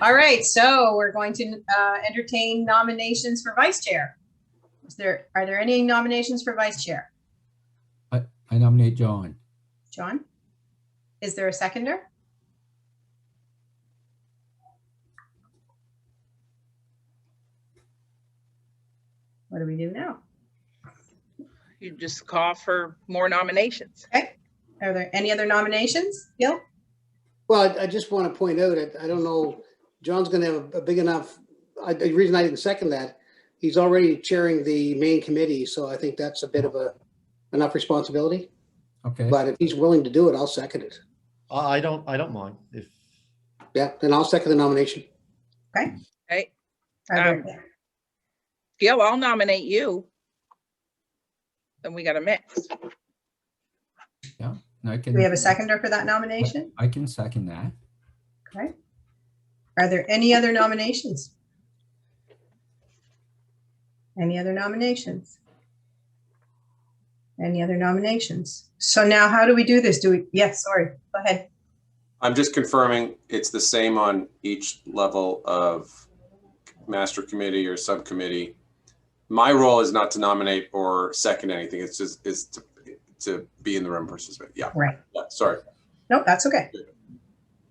All right, so we're going to entertain nominations for vice chair. Are there any nominations for vice chair? I nominate John. John? Is there a seconder? What do we do now? You just call for more nominations. Okay. Are there any other nominations, Gil? Well, I just want to point out that I don't know, John's going to have a big enough, the reason I didn't second that, he's already chairing the main committee, so I think that's a bit of enough responsibility. Okay. But if he's willing to do it, I'll second it. I don't mind if. Yeah, then I'll second the nomination. Okay. Okay. Are there- Gil, I'll nominate you. Then we got a mix. Yeah. I can. Do we have a seconder for that nomination? I can second that. Okay. Are there any other nominations? Any other nominations? Any other nominations? So now how do we do this? Yes, sorry, go ahead. I'm just confirming it's the same on each level of master committee or subcommittee. My role is not to nominate or second anything. It's just to be in the room participate. Yeah. Right. Yeah, sorry. No, that's okay.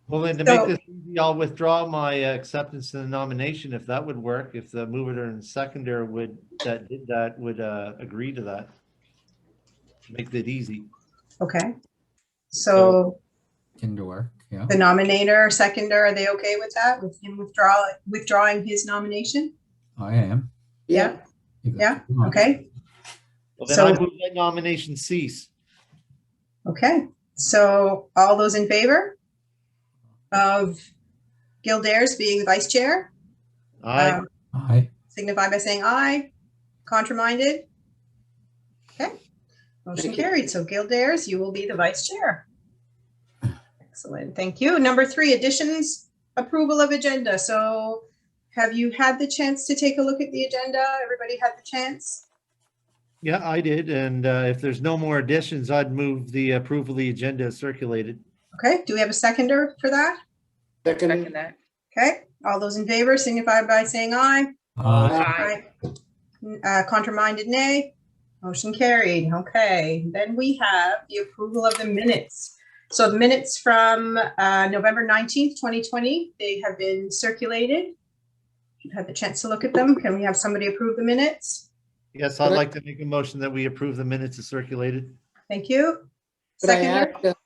Well, then to So- make this easy, I'll withdraw my acceptance of the nomination if that would work. If the mover and seconder would agree to that, make it easy. Okay. So Can work. Yeah. the nominator, seconder, are they okay with that? With him withdrawing his nomination? I am. Yeah. Yeah. Okay. Well, then So- I move that nomination cease. Okay. So all those in favor of Gil Dares being the vice chair? Aye. Aye. Signify by saying aye. Contra-minded? Okay. Motion Thank you. carried. So Gil Dares, you will be the vice chair. Excellent. Thank you. Number 3, additions, approval of agenda. So have you had the chance to take a look at the agenda? Everybody had the chance? Yeah, I did. And if there's no more additions, I'd move the approval of the agenda as circulated. Okay. Do we have a seconder for that? Second Second, that. Okay. All those in favor signify by saying aye. Aye. Contra-minded, nay. Motion carried. Okay. Then we have the approval of the minutes. So the minutes from November 19th, 2020, they have been circulated. You've had the chance to look at them. Can we have somebody approve the minutes? Yes, I'd like to make a motion that we approve the minutes as circulated. Thank you. could I Seconder? ask,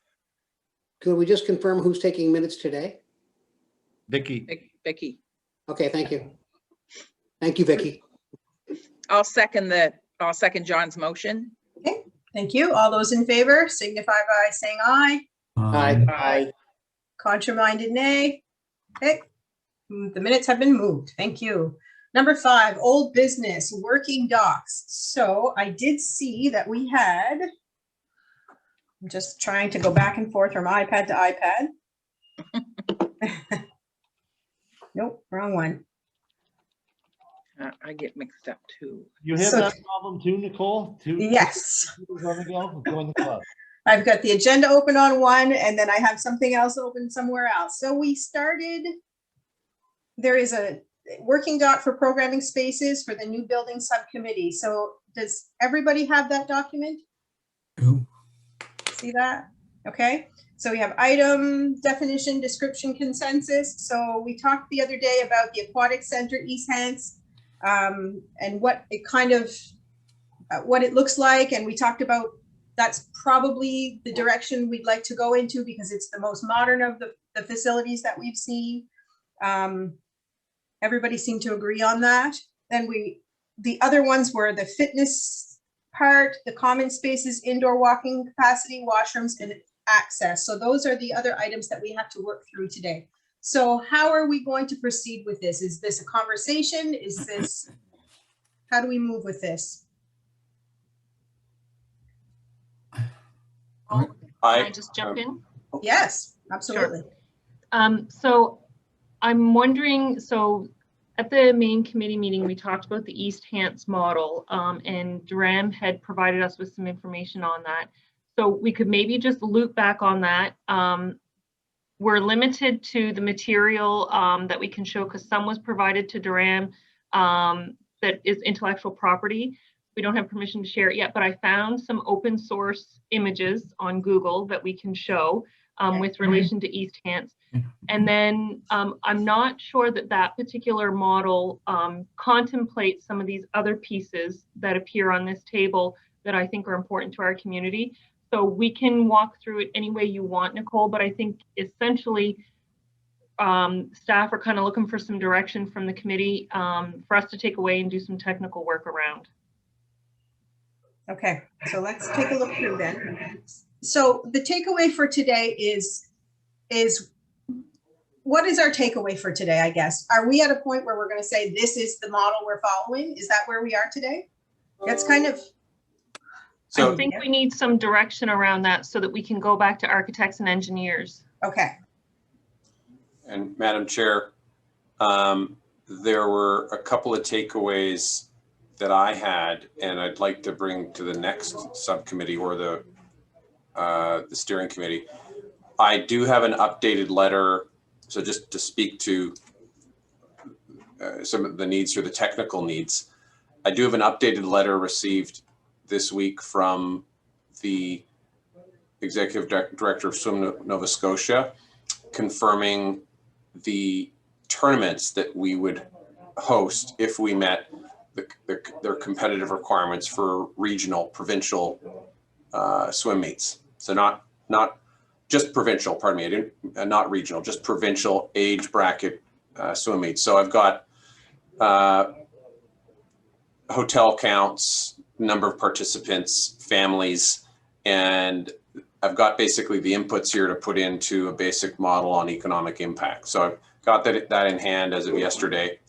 could we just confirm who's taking minutes today? Vicky. Vicky. Okay, thank you. Thank you, Vicky. I'll second John's motion. Okay. Thank you. All those in favor signify by saying aye. Aye. Aye. Contra-minded, nay. Okay. The minutes have been moved. Thank you. Number 5, old business, working docs. So I did see that we had, I'm just trying to go back and forth from iPad to iPad. Nope, wrong one. I get mixed up too. You have So- that problem too, Nicole? Yes, On the go? Join the club. I've got the agenda open on one and then I have something else open somewhere else. So we started, there is a working doc for programming spaces for the new building subcommittee. So does everybody have that document? Ooh. See that? Okay. So we have item, definition, description, consensus. So we talked the other day about the Aquatic Center, East Hants, and what it kind of, what it looks like. And we talked about that's probably the direction we'd like to go into because it's the most modern of the facilities that we've seen. Everybody seemed to agree on that. Then the other ones were the fitness part, the common spaces, indoor walking capacity, washrooms, and access. So those are the other items that we have to work through today. So how are we going to proceed with this? Is this a conversation? Is this, how do we move with this? Can I I just jump in? Yes, absolutely. So I'm wondering, so at the main committee meeting, we talked about the East Hants model, and Duran had provided us with some information on that. So we could maybe just loop back on that. we're limited to the material that we can show, because some was provided to Durham that is intellectual property. We don't have permission to share it yet, but I found some open source images on Google that we can show with relation to East Hants. And then I'm not sure that that particular model contemplates some of these other pieces that appear on this table that I think are important to our community. So we can walk through it any way you want, Nicole, but I think essentially staff are kind of looking for some direction from the committee for us to take away and do some technical work around. Okay, so let's take a look through then. So the takeaway for today is what is our takeaway for today, I guess? Are we at a point where we're going to say this is the model we're following? Is that where we are today? That's kind of... So I think we need some direction around that so that we can go back to architects and engineers. Okay. And Madam Chair, there were a couple of takeaways that I had, and I'd like to bring to the next subcommittee or the steering committee. I do have an updated letter. So just to speak to some of the needs or the technical needs, I do have an updated letter received this week from the Executive Director of Swim Nova Scotia, confirming the tournaments that we would host if we met their competitive requirements for regional, provincial swim meets. So not just provincial, pardon me, I didn't, not regional, just provincial age bracket swim meets. So I've got hotel counts, number of participants, families, and I've got basically the inputs here to put into a basic model on economic impact. So I've got that in hand as of yesterday.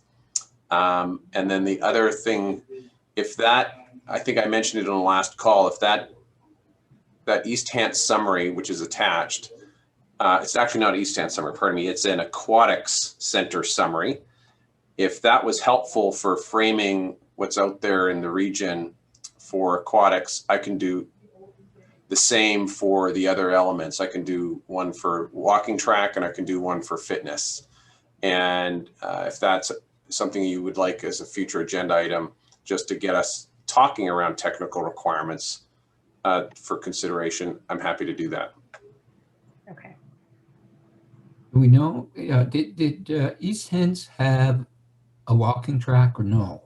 And then the other thing, if that, I think I mentioned it on the last call, if that East Hants summary, which is attached, it's actually not East Hants summary, pardon me, it's an aquatics center summary. If that was helpful for framing what's out there in the region for aquatics, I can do the same for the other elements. I can do one for walking track and I can do one for fitness. And if that's something you would like as a future agenda item, just to get us talking around technical requirements for consideration, I'm happy to do that. Okay. Do we know, did East Hants have a walking track or no?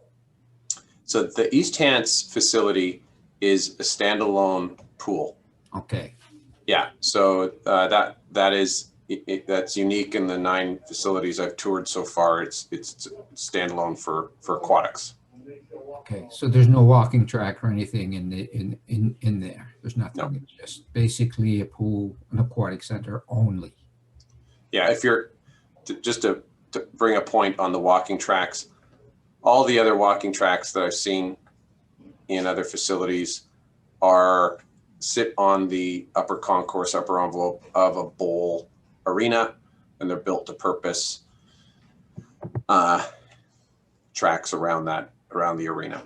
So the East Hants facility is a standalone pool. Okay. Yeah, so that's unique in the 9 facilities I've toured so far. It's standalone for aquatics. Okay, so there's no walking track or anything in there. There's nothing. No. It's just basically a pool, an aquatic center only. Yeah, if you're just to bring a point on the walking tracks, all the other walking tracks that I've seen in other facilities sit on the upper concourse, upper envelope of a bowl arena, and they're built to purpose tracks around the arena.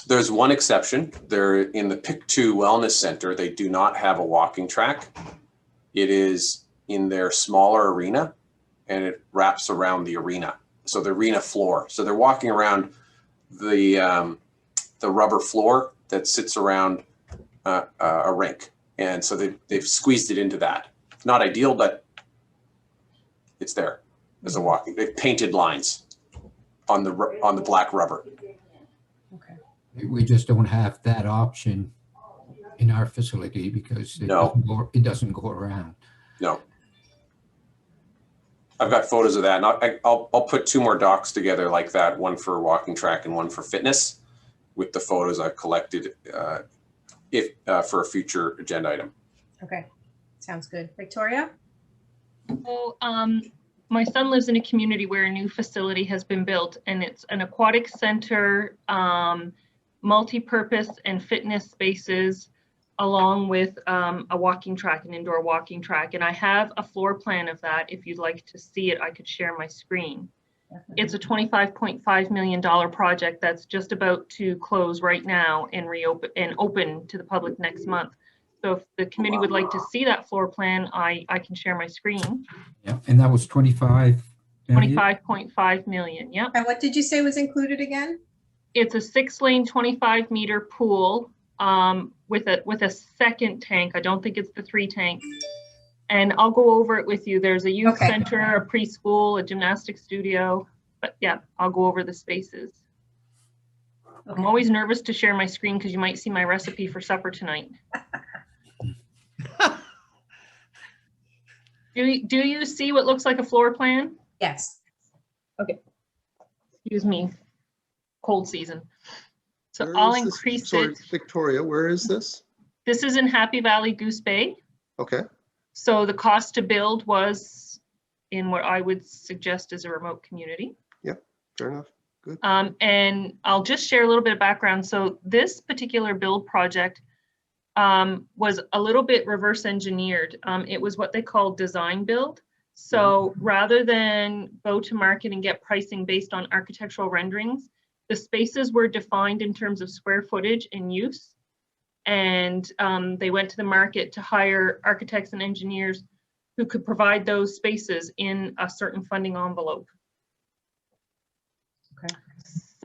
There's one exception. They're in the PIC2 Wellness Center. They do not have a walking track. It is in their smaller arena, and it wraps around the arena. So the arena floor. So they're walking around the rubber floor that sits around a rink, and so they've squeezed it into that. It's not ideal, but it's there as a walking. They've painted lines on the black rubber. Okay. We just don't have that option in our facility because it doesn't go around. No. I've got photos of that, and I'll put 2 more docs together like that, one for walking track and one for fitness, with the photos I've collected for a future agenda item. Okay. Sounds good. Victoria? So, my son lives in a community where a new facility has been built, and it's an aquatic center, multi-purpose and fitness spaces, along with a walking track, an indoor walking track. And I have a floor plan of that. If you'd like to see it, I could share my screen. It's a $25.5 million project that's just about to close right now and reopen and open to the public next month. So if the committee would like to see that floor plan, I can share my screen. Yeah, and that was 25 million? 25.5 million, yep. And what did you say was included again? It's a 6-lane, 25-meter pool with a second tank. I don't think it's the 3 tank. And I'll go over it with you. There's a youth Okay. center, a preschool, a gymnastics studio. But yeah, I'll go over the spaces. Okay. I'm always nervous to share my screen because you might see my recipe for supper tonight. Do you see what looks like a floor plan? Yes. Excuse me, cold season. So Where I'll is this? increase Sorry, it. Victoria, where is this? This is in Happy Valley Goose Bay. Okay, So the cost to build was in what I would suggest is a remote community. fair enough. Good. And I'll just share a little bit of background. So this particular build project was a little bit reverse engineered. It was what they call design build. So rather than go to market and get pricing based on architectural renderings, the spaces were defined in terms of square footage and use. And they went to the market to hire architects and engineers who could provide those spaces in a certain funding envelope. Okay.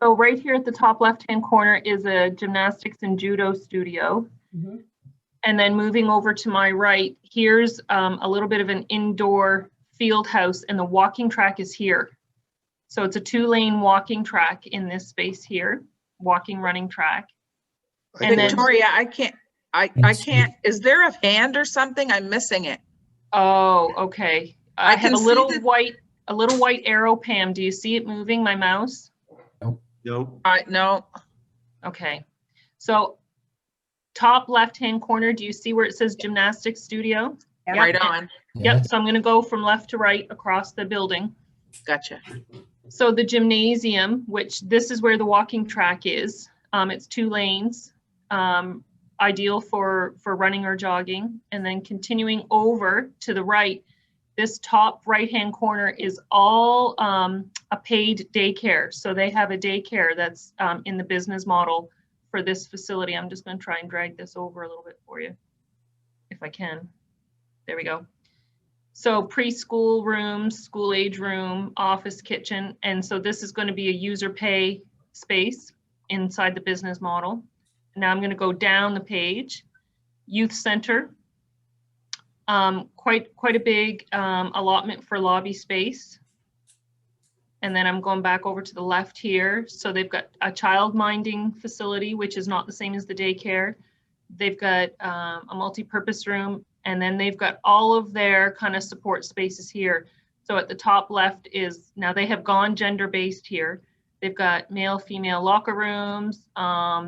So right here at the top left-hand corner is a gymnastics and judo studio. Mhm. And then moving over to my right, here's a little bit of an indoor field house, and the walking track is here. So it's a 2-lane walking track in this space here, walking running track. And then- Victoria, I can't, is there a hand or something? I'm missing it. Oh, okay. I I have can a see little the- white arrow, Pam. Do you see it moving, my mouse? Nope. No, Okay. So top left-hand corner, do you see where it says gymnastics studio? Yep. right on. Yep, so I'm gonna go from left to right across the building. Gotcha. So the gymnasium, which this is where the walking track is, it's 2 lanes, ideal for running or jogging. And then continuing over to the right, this top right-hand corner is all a paid daycare. So they have a daycare that's in the business model for this facility. I'm just gonna try and drag this over a little bit for you, if I can. There we go. So preschool rooms, school age room, office, kitchen. And so this is going to be a user pay space inside the business model. Now I'm going to go down the page. Youth center, quite a big allotment for lobby space. And then I'm going back over to the left here. So they've got a child minding facility, which is not the same as the daycare. They've got a multi-purpose room. And then they've got all of their kind of support spaces here. So at the top left is, now they have gone gender-based here. They've got male, female locker rooms.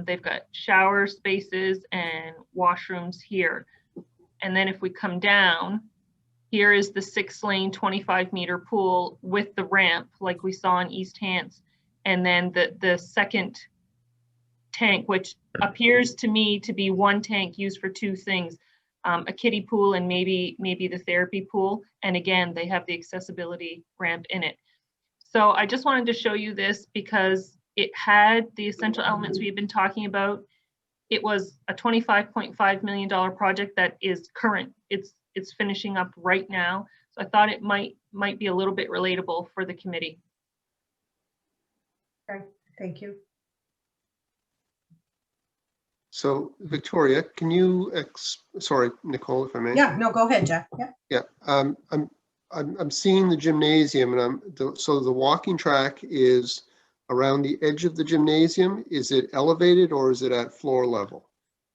They've got shower spaces and washrooms here. And then if we come down, here is the 6-lane, 25-meter pool with the ramp like we saw in East Hants. And then the second tank, which appears to me to be 1 tank used for 2 things. A kiddie pool and maybe the therapy pool. And again, they have the accessibility ramp in it. So I just wanted to show you this because it had the essential elements we've been talking about. It was a $25.5 million project that is current. It's finishing up right now. So I thought it might be a little bit relatable for the committee. Okay, thank you. So Victoria, can you, sorry, Nicole, if I may? Yeah, no, go ahead, Jeff. Yeah. Yeah, I'm seeing the gymnasium and so the walking track is around the edge of the gymnasium. Is it elevated or is it at floor level?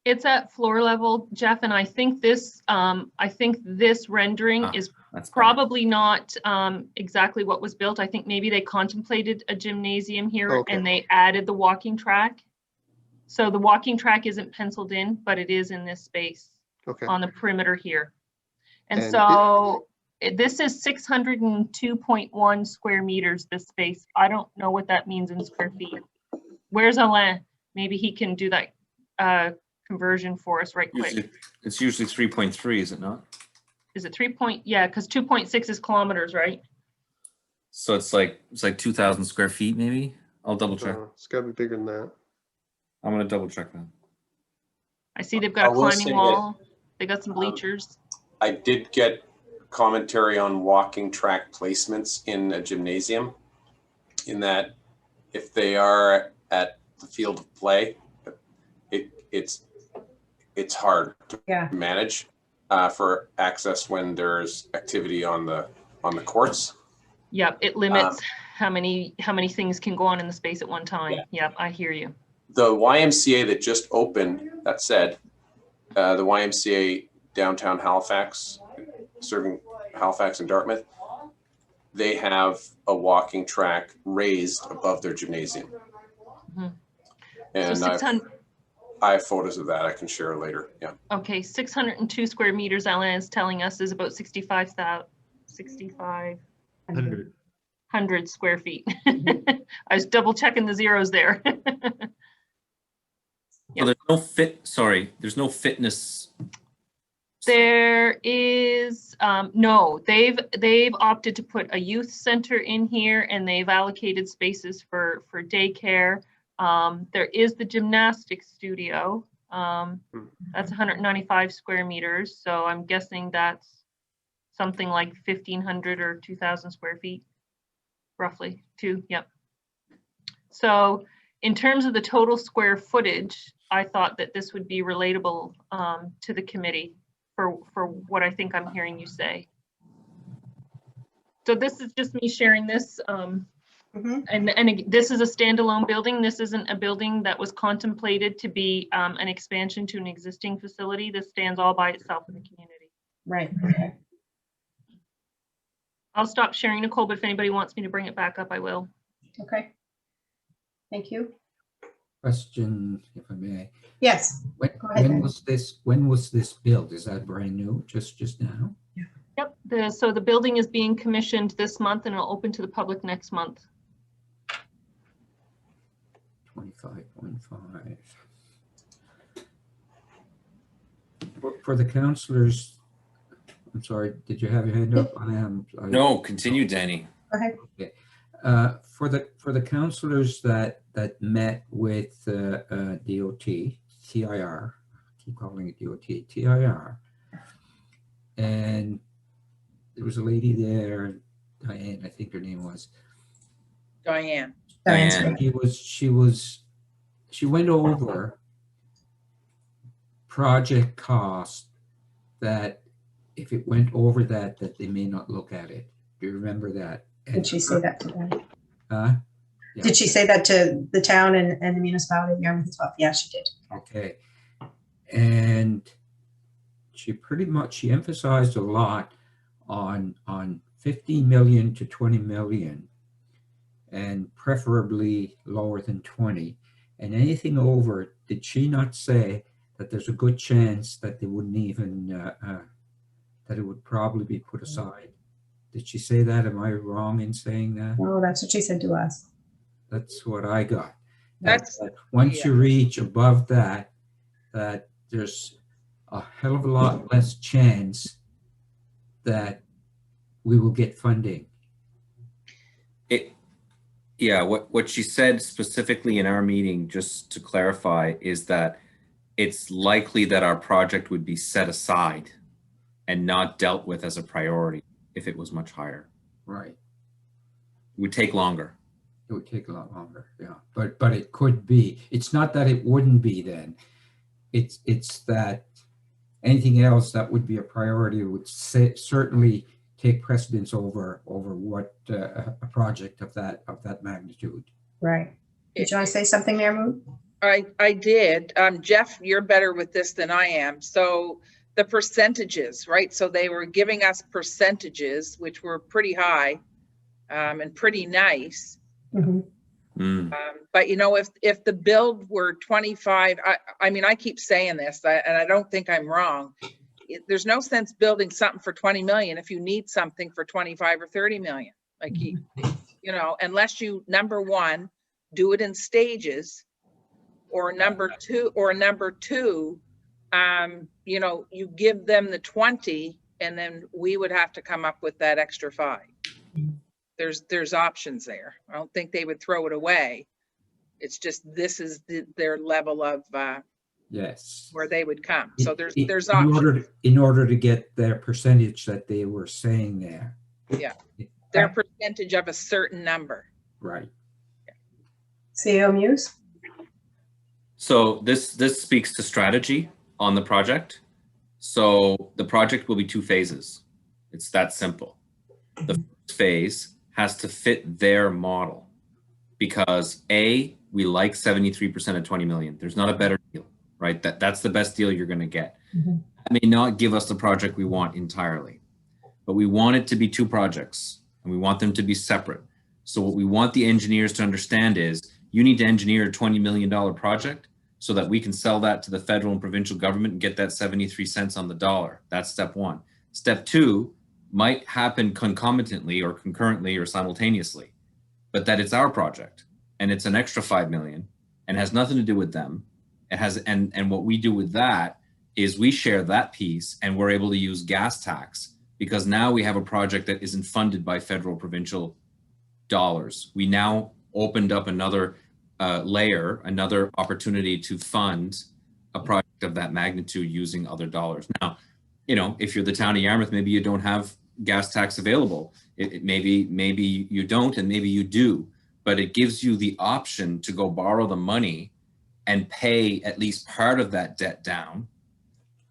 It's at floor level, Jeff, and I think this rendering is That's probably not exactly what was built. I think maybe they contemplated a gymnasium here Okay. and they added the walking track. So the walking track isn't penciled in, but it is in this space Okay, on the perimeter here. And And so this is 602.1 square meters, this space. I don't know what that means in square feet. Where's Alain? Maybe he can do that conversion for us right quick. It's usually 3.3, is it not? Is it 3 point? Yeah, because 2.6 is kilometers, right? So it's like 2,000 square feet, maybe. I'll double check. it's gotta be bigger than that. I'm gonna double check that. I see they've got a I will climbing say wall. They got some bleachers. I did get commentary on walking track placements in a gymnasium, in that if they are at the field of play, it's hard to Yeah. manage for access when there's activity on the courts. Yep, it limits how many things can go on in the space at one time. Yeah. Yep, I hear you. The YMCA that just opened, that said, the YMCA downtown Halifax, serving Halifax and Dartmouth, they have a walking track raised above their gymnasium. Mhm. And So 600, I have photos of that I can share later. Yeah. okay, 602 square meters, Ellen is telling us, is about 6,500 square feet. I was double checking the zeros there. So there's no fitness. There is, no, they've opted to put a youth center in here, and they've allocated spaces for daycare. There is the gymnastics studio. That's 195 square meters. So I'm guessing that's something like 1,500 or 2,000 square feet, roughly. Yep. So in terms of the total square footage, I thought that this would be relatable to the committee for what I think I'm hearing you say. So this is just me sharing this. And this is a standalone building. This isn't a building that was contemplated to be an expansion to an existing facility. This stands all by itself in the community. Right. Okay. I'll stop sharing, Nicole, but if anybody wants me to bring it back up, I will. Okay. Thank you. Question, if I may. Yes. When, Go ahead, when Ben. was this built? Is that brand new, just now? Yep. So the building is being commissioned this month and it'll open to the public next month. 25.5. For the councillors, I'm sorry, did you have your hand up? No, continue, Danny. Go ahead. For the councillors that met with DOT, TIR, keep calling it DOT, TIR, and there was a lady there, Diane, I think her name was. Diane. Diane. She went over project cost that if it went over that they may not look at it. Do you remember that? Did she say that to them? Yeah. Did she say that to the town and the municipality of Yarmouth as well? Yeah, she did. Okay. And she emphasized a lot on 15 million to 20 million, and preferably lower than 20. And anything over, did she not say that there's a good chance that they wouldn't even, that it would probably be put aside? Did she say that? Am I wrong in saying that? Oh, that's what she said to us. That's what I got. That's, That once you reach above that there's a hell of a lot less chance that we will get funding. Yeah, what she said specifically in our meeting, just to clarify, is that it's likely that our project would be set aside and not dealt with as a priority if it was much higher. Right. It would take longer. It would take a lot longer, yeah. But it could be. It's not that it wouldn't be then. It's that anything else that would be a priority would certainly take precedence over what a project of that magnitude. Right. Did you want to say something there, Moon? I did. Jeff, you're better with this than I am. So the percentages, right? So they were giving us percentages, which were pretty high and pretty nice. Mm-hmm. But you know, if the build were 25, I mean, I keep saying this, and I don't think I'm wrong. There's no sense building something for 20 million if you need something for 25 or 30 million. Like, you know, unless you, number one, do it in stages, or number two, you know, you give them the 20 and then we would have to come up with that extra 5. There's options there. I don't think they would throw it away. It's just, this is their level of Yes. where they would come. So there's In options. in order to get their percentage that they were saying there. Yeah. Their percentage of a certain number. Right. CEO Muse? So this speaks to strategy on the project. So the project will be 2 phases. It's that simple. The first phase has to fit their model because A, we like 73% of 20 million. There's not a better deal, right? That's the best deal you're going to get. That may not give us the project we want entirely, but we want it to be 2 projects and we want them to be separate. So what we want the engineers to understand is you need to engineer a $20 million project so that we can sell that to the federal and provincial government and get that 73 cents on the dollar. That's step 1. Step 2 might happen concomitantly or concurrently or simultaneously, but that it's our project and it's an extra 5 million and has nothing to do with them. It has, and what we do with that is we share that piece and we're able to use gas tax because now we have a project that isn't funded by federal provincial dollars. We now opened up another layer, another opportunity to fund a project of that magnitude using other dollars. Now, you know, if you're the town of Yarmouth, maybe you don't have gas tax available. Maybe you don't, and maybe you do, but it gives you the option to go borrow the money and pay at least part of that debt down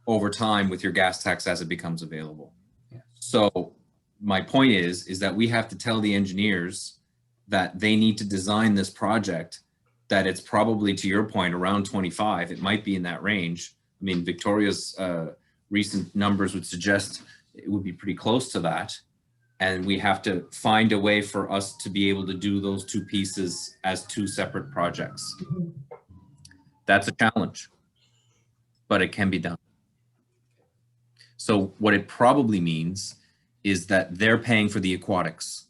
over time with your gas tax as it becomes available. Yeah. So my point is that we have to tell the engineers that they need to design this project that it's probably, to your point, around 25. It might be in that range. I mean, Victoria's recent numbers would suggest it would be pretty close to that. And we have to find a way for us to be able to do those 2 pieces as 2 separate projects. That's a challenge, but it can be done. So what it probably means is that they're paying for the aquatics.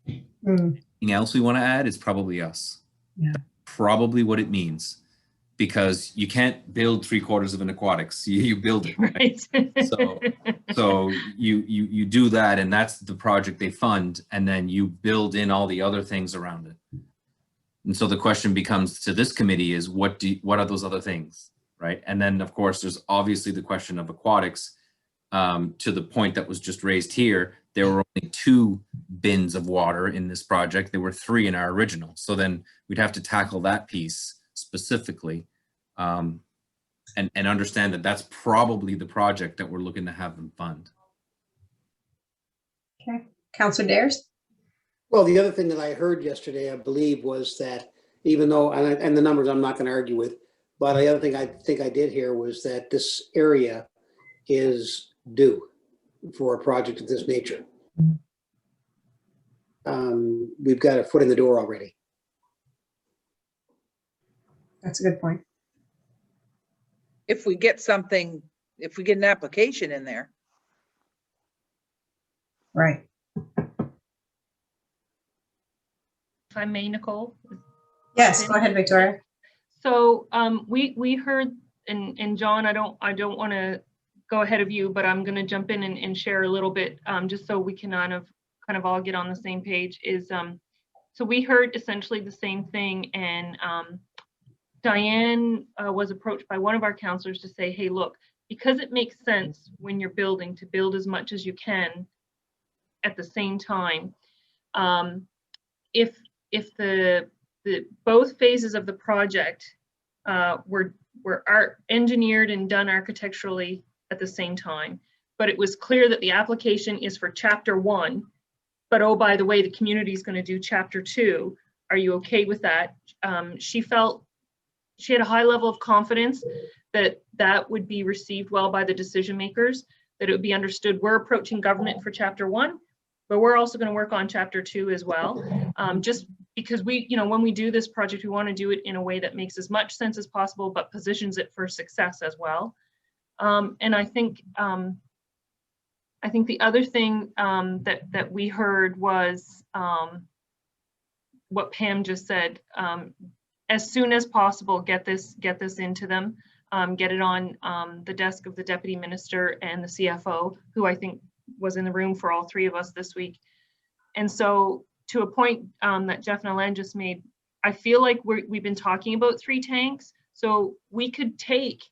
Anything else we want to add is probably us. Yeah. Probably what it means, because you can't build 3/4 of an aquatics. You build it. Right. So you do that, and that's the project they fund, and then you build in all the other things around it. And so the question becomes to this committee is what are those other things, right? And then of course there's obviously the question of aquatics. To the point that was just raised here, there were only 2 bins of water in this project. There were 3 in our original. So then we'd have to tackle that piece specifically, and understand that that's probably the project that we're looking to have them fund. Okay. Councillor Dares? Well, the other thing that I heard yesterday, I believe, was that even though, and the numbers I'm not going to argue with, but the other thing I think I did hear was that this area is due for a project of this nature. We've got a foot in the door already. That's a good point. If we get something, if we get an application in there. Right. If I may, Nicole? Yes, go ahead, Victoria. So we heard, and John, I don't want to go ahead of you, but I'm going to jump in and share a little bit, just so we can kind of all get on the same page. Is so we heard essentially the same thing, and Diane was approached by one of our counselors to say, hey, look, because it makes sense when you're building to build as much as you can at the same time. If the both phases of the project were engineered and done architecturally at the same time, but it was clear that the application is for chapter 1, but oh, by the way, the community is going to do chapter 2. Are you okay with that? She felt she had a high level of confidence that that would be received well by the decision makers, that it would be understood we're approaching government for chapter 1, but we're also going to work on chapter 2 as well. Just because when we do this project, we want to do it in a way that makes as much sense as possible, but positions it for success as well. And I think the other thing that we heard was what Pam just said. As soon as possible, get this into them, get it on the desk of the deputy minister and the CFO, who I think was in the room for all 3 of us this week. And so, to a point that Jeff and Alain just made, I feel like we've been talking about 3 tanks. So we could take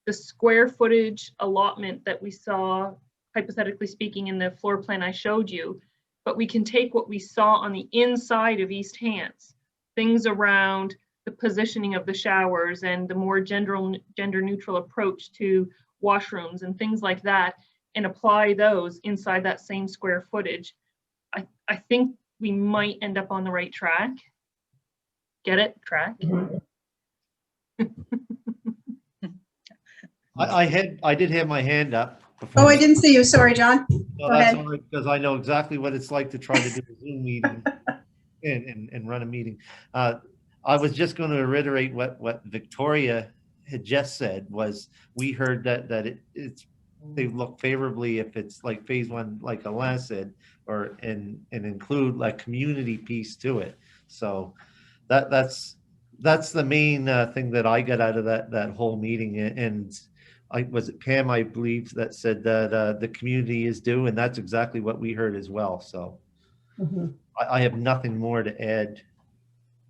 the square footage allotment that we saw, hypothetically speaking, in the floor plan I showed you, but we can take what we saw on the inside of East Hants, things around the positioning of the showers and the more gender neutral approach to washrooms and things like that, and apply those inside that same square footage. I think we might end up on the right track. Get it? Track. I did have my hand up before. Oh, I didn't see you. Sorry, John. No, Go that's ahead. all right, because I know exactly what it's like to try to do a Zoom meeting and run a meeting. I was just going to reiterate what Victoria had just said. Was we heard that they look favorably if it's like phase one, like Alain said, or and include like community piece to it. So that's the main thing that I got out of that whole meeting. And was it Pam, I believe, that said that the community is due, and that's exactly what we heard as well. So I have nothing more to add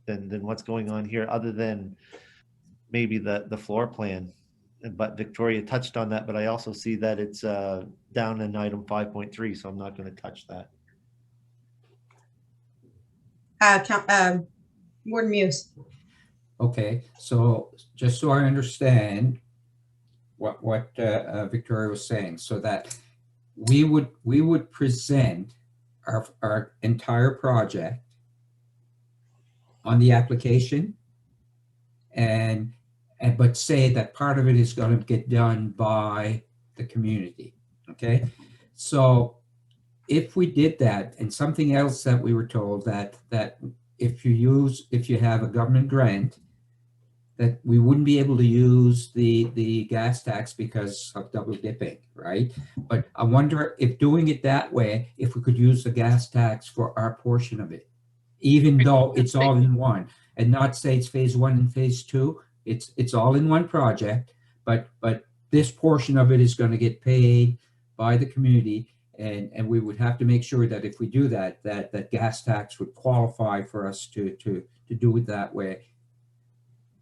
than what's going on here, other than maybe the floor plan. But Victoria touched on that, but I also see that it's down in item 5.3, so I'm not going to touch that. Warden Muse. Okay, so just so I understand what Victoria was saying, so that we would present our entire project on the application, but say that part of it is going to get done by the community. Okay, so if we did that, and something else that we were told that if you have a government grant, that we wouldn't be able to use the gas tax because of double dipping, right? But I wonder if doing it that way, if we could use the gas tax for our portion of it, even though it's all in one, and not say it's phase one and phase two. It's all in one project, but this portion of it is going to get paid by the community, and we would have to make sure that if we do that gas tax would qualify for us to do it that way.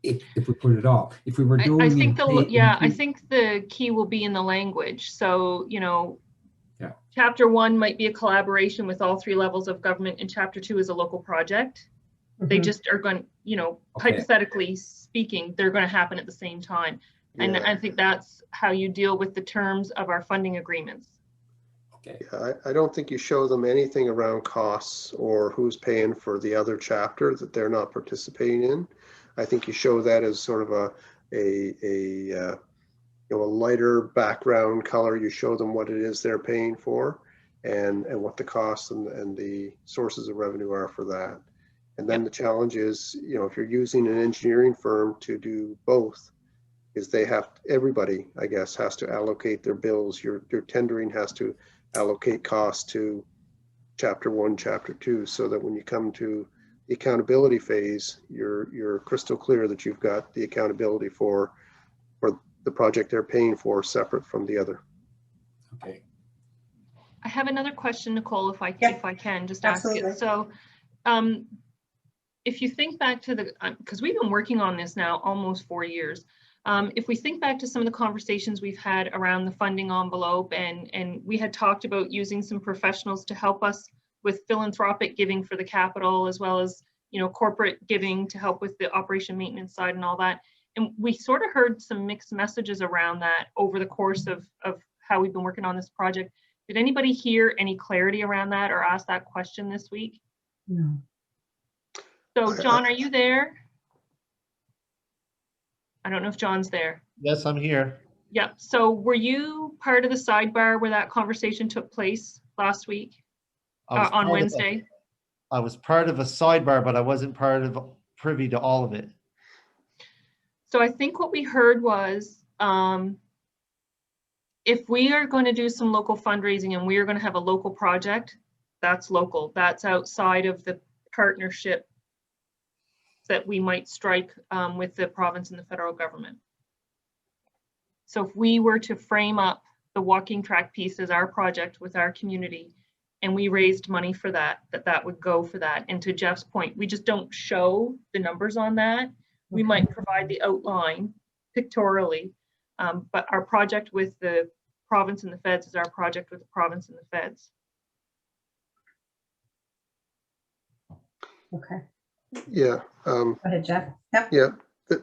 If we put it all, if we were doing, I think I think the key will be in the language. So, you know, chapter 1 might be a collaboration with all 3 levels of government, and chapter 2 is a local project. They just are going, you know, hypothetically speaking, they're going to happen at the same time. And I think that's how you deal with the terms of our funding agreements. Okay. Yeah, I don't think you show them anything around costs or who's paying for the other chapter that they're not participating in. I think you show that as sort of a lighter background color. You show them what it is they're paying for, and what the costs and the sources of revenue are for that. And then the challenge is, if you're using an engineering firm to do both, is everybody, I guess, has to allocate their bills. Your tendering has to allocate costs to chapter 1, chapter 2, so that when you come to the accountability phase, you're crystal clear that you've got the accountability for the project they're paying for separate from the other. Okay. I have another question, Nicole, if I can just Absolutely. ask it. So if you think back to because we've been working on this now almost 4 years. If we think back to some of the conversations we've had around the funding envelope, and we had talked about using some professionals to help us with philanthropic giving for the capital, as well as, corporate giving to help with the operation maintenance side and all that. And we sort of heard some mixed messages around that over the course of how we've been working on this project. Did anybody hear any clarity around that or ask that question this week? No. So John, are you there? I don't know if John's there. Yes, I'm here. Yep. So were you part of the sidebar where that conversation took place last week on Wednesday? I was part of a sidebar, but I wasn't privy to all of it. So I think what we heard was, if we are going to do some local fundraising and we are going to have a local project, that's local. That's outside of the partnership that we might strike with the province and the federal government. So if we were to frame up the walking track piece as our project with our community, and we raised money for that would go for that. And to Jeff's point, we just don't show the numbers on that. We might provide the outline pictorially, but our project with the province and the feds is our project with the province and the feds. Okay, Yeah. go ahead, Jeff. Yep. Yeah,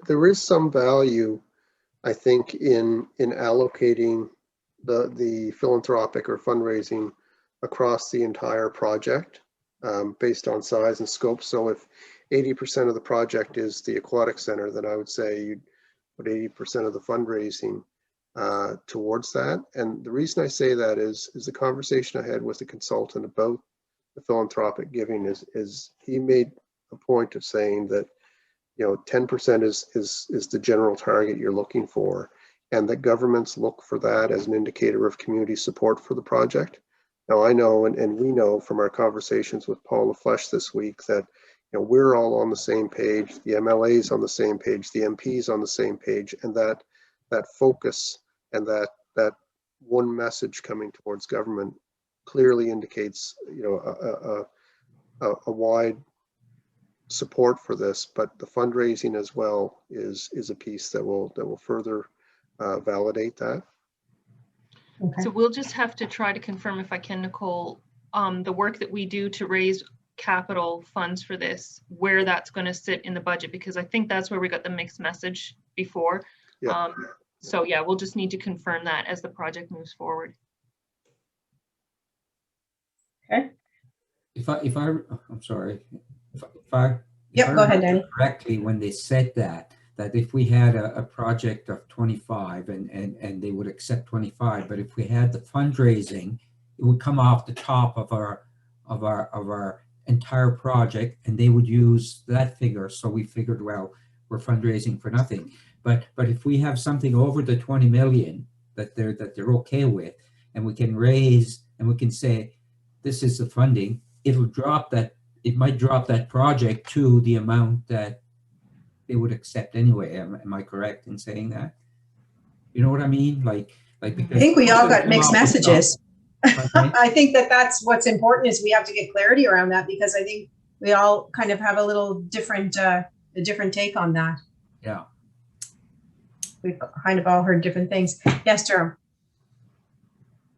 there is some value, I think, in allocating the philanthropic or fundraising across the entire project based on size and scope. So if 80% of the project is the aquatic center, then I would say you'd put 80% of the fundraising towards that. And the reason I say that is the conversation I had with the consultant about the philanthropic giving is he made a point of saying that 10% is the general target you're looking for, and that governments look for that as an indicator of community support for the project. Now I know, and we know from our conversations with Paul LaFleche this week, that we're all on the same page, the MLA's on the same page, the MP's on the same page, and that focus and that one message coming towards government clearly indicates a wide support for this, but the fundraising as well is a piece that will further validate that. Okay. So we'll just have to try to confirm, if I can, Nicole, the work that we do to raise capital funds for this, where that's going to sit in the budget, because I think that's where we got the mixed message before. Yeah. So yeah, we'll just need to confirm that as the project moves forward. Okay. I'm sorry. If I Yep, go ahead, Danny. correctly, when they said that if we had a project of 25 and they would accept 25, but if we had the fundraising, it would come off the top of our entire project, and they would use that figure. So we figured, well, we're fundraising for nothing. But if we have something over the 20 million that they're okay with, and we can raise and we can say, this is the funding, it might drop that project to the amount that they would accept anyway. Am I correct in saying that? You know what I mean? Because I think we all got mixed messages. Okay. I think that's what's important, is we have to get clarity around that, because I think we all kind of have a little different, a different take on that. Yeah. We've kind of all heard different things. Yes, Jerome.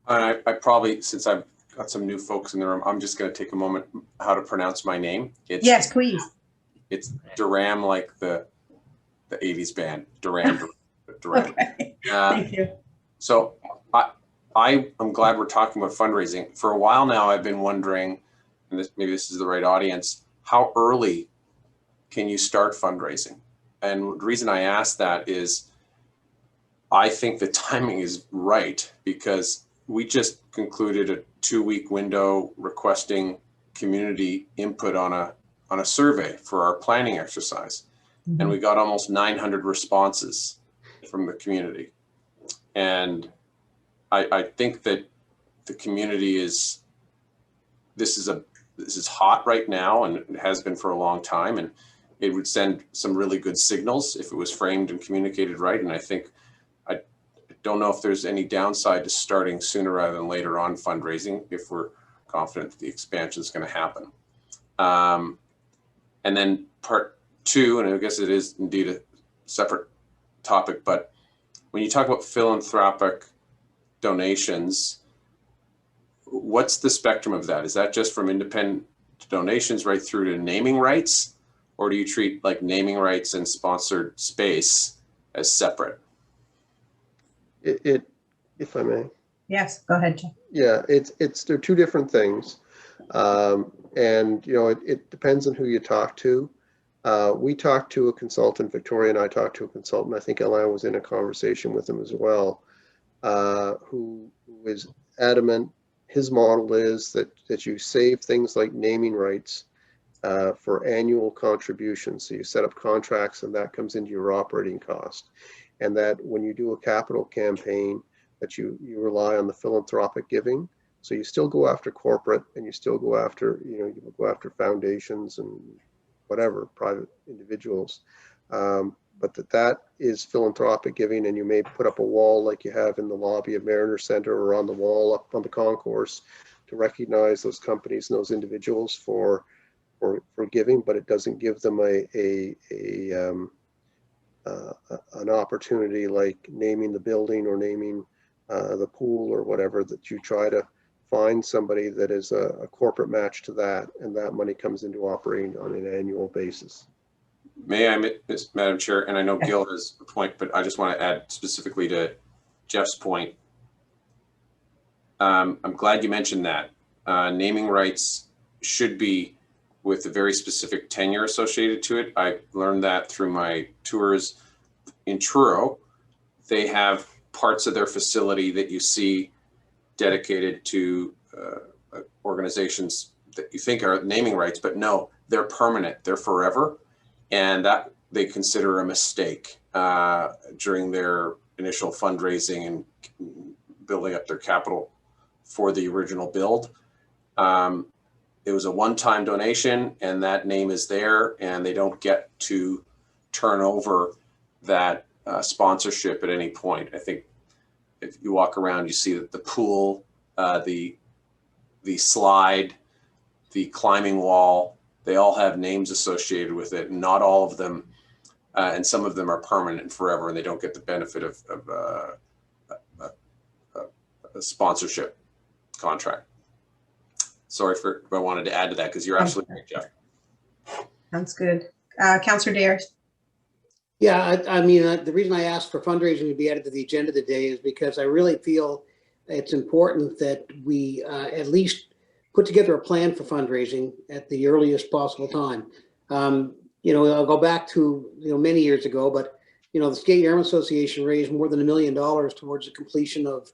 I probably, since I've got some new folks in the room, I'm just going to take a moment how to pronounce my name. Yes, please. It's Duram, like the 80s band, Duram. Okay. Thank you. So I'm glad we're talking about fundraising. For a while now, I've been wondering, and maybe this is the right audience, how early can you start fundraising? And the reason I ask that is I think the timing is right, because we just concluded a 2-week window requesting community input on a survey for our planning exercise. Mm-hmm. And we got almost 900 responses from the community. And I think that the community this is hot right now, and it has been for a long time, and it would send some really good signals if it was framed and communicated right. And I think, I don't know if there's any downside to starting sooner rather than later on fundraising, if we're confident that the expansion is going to happen. And then part two, and I guess it is indeed a separate topic, but when you talk about philanthropic donations, what's the spectrum of that? Is that just from independent donations right through to naming rights? Or do you treat like naming rights and sponsored space as separate? If I may. Yes, go ahead, Jeff. Yeah, they're two different things. And it depends on who you talk to. We talked to a consultant, Victoria and I talked to a consultant, I think Alain was in a conversation with him as well, who is adamant. His model is that you save things like naming rights for annual contributions. So you set up contracts and that comes into your operating cost. And that when you do a capital campaign, that you rely on the philanthropic giving. So you still go after corporate, and you still go after, you go after foundations and whatever, private individuals. But that is philanthropic giving, and you may put up a wall like you have in the lobby of Mariner Center, or on the wall up on the concourse, to recognize those companies and those individuals for giving, but it doesn't give them a an opportunity like naming the building or naming the pool or whatever, that you try to find somebody that is a corporate match to that, and that money comes into operating on an annual basis. May I, Madam Chair, and I know Gil has a point, but I just want to add specifically to Jeff's point. I'm glad you mentioned that. Naming rights should be with a very specific tenure associated to it. I learned that through my tours in Truro. They have parts of their facility that you see dedicated to organizations that you think are naming rights, but no, they're permanent, they're forever. And that they consider a mistake during their initial fundraising and building up their capital for the original build. It was a one-time donation, and that name is there, and they don't get to turn over that sponsorship at any point. I think if you walk around, you see that the pool, the slide, the climbing wall, they all have names associated with it. Not all of them, and some of them are permanent and forever, and they don't get the benefit of a sponsorship contract. Sorry for, I wanted to add to that because you're absolutely right, Jeff. Sounds good. Councillor Dares. Yeah, I mean, the reason I asked for fundraising to be added to the agenda today is because I really feel it's important that we at least put together a plan for fundraising at the earliest possible time. You know, I'll go back to, many years ago, but, the Skate Airmen Association raised more than $1 million towards the completion of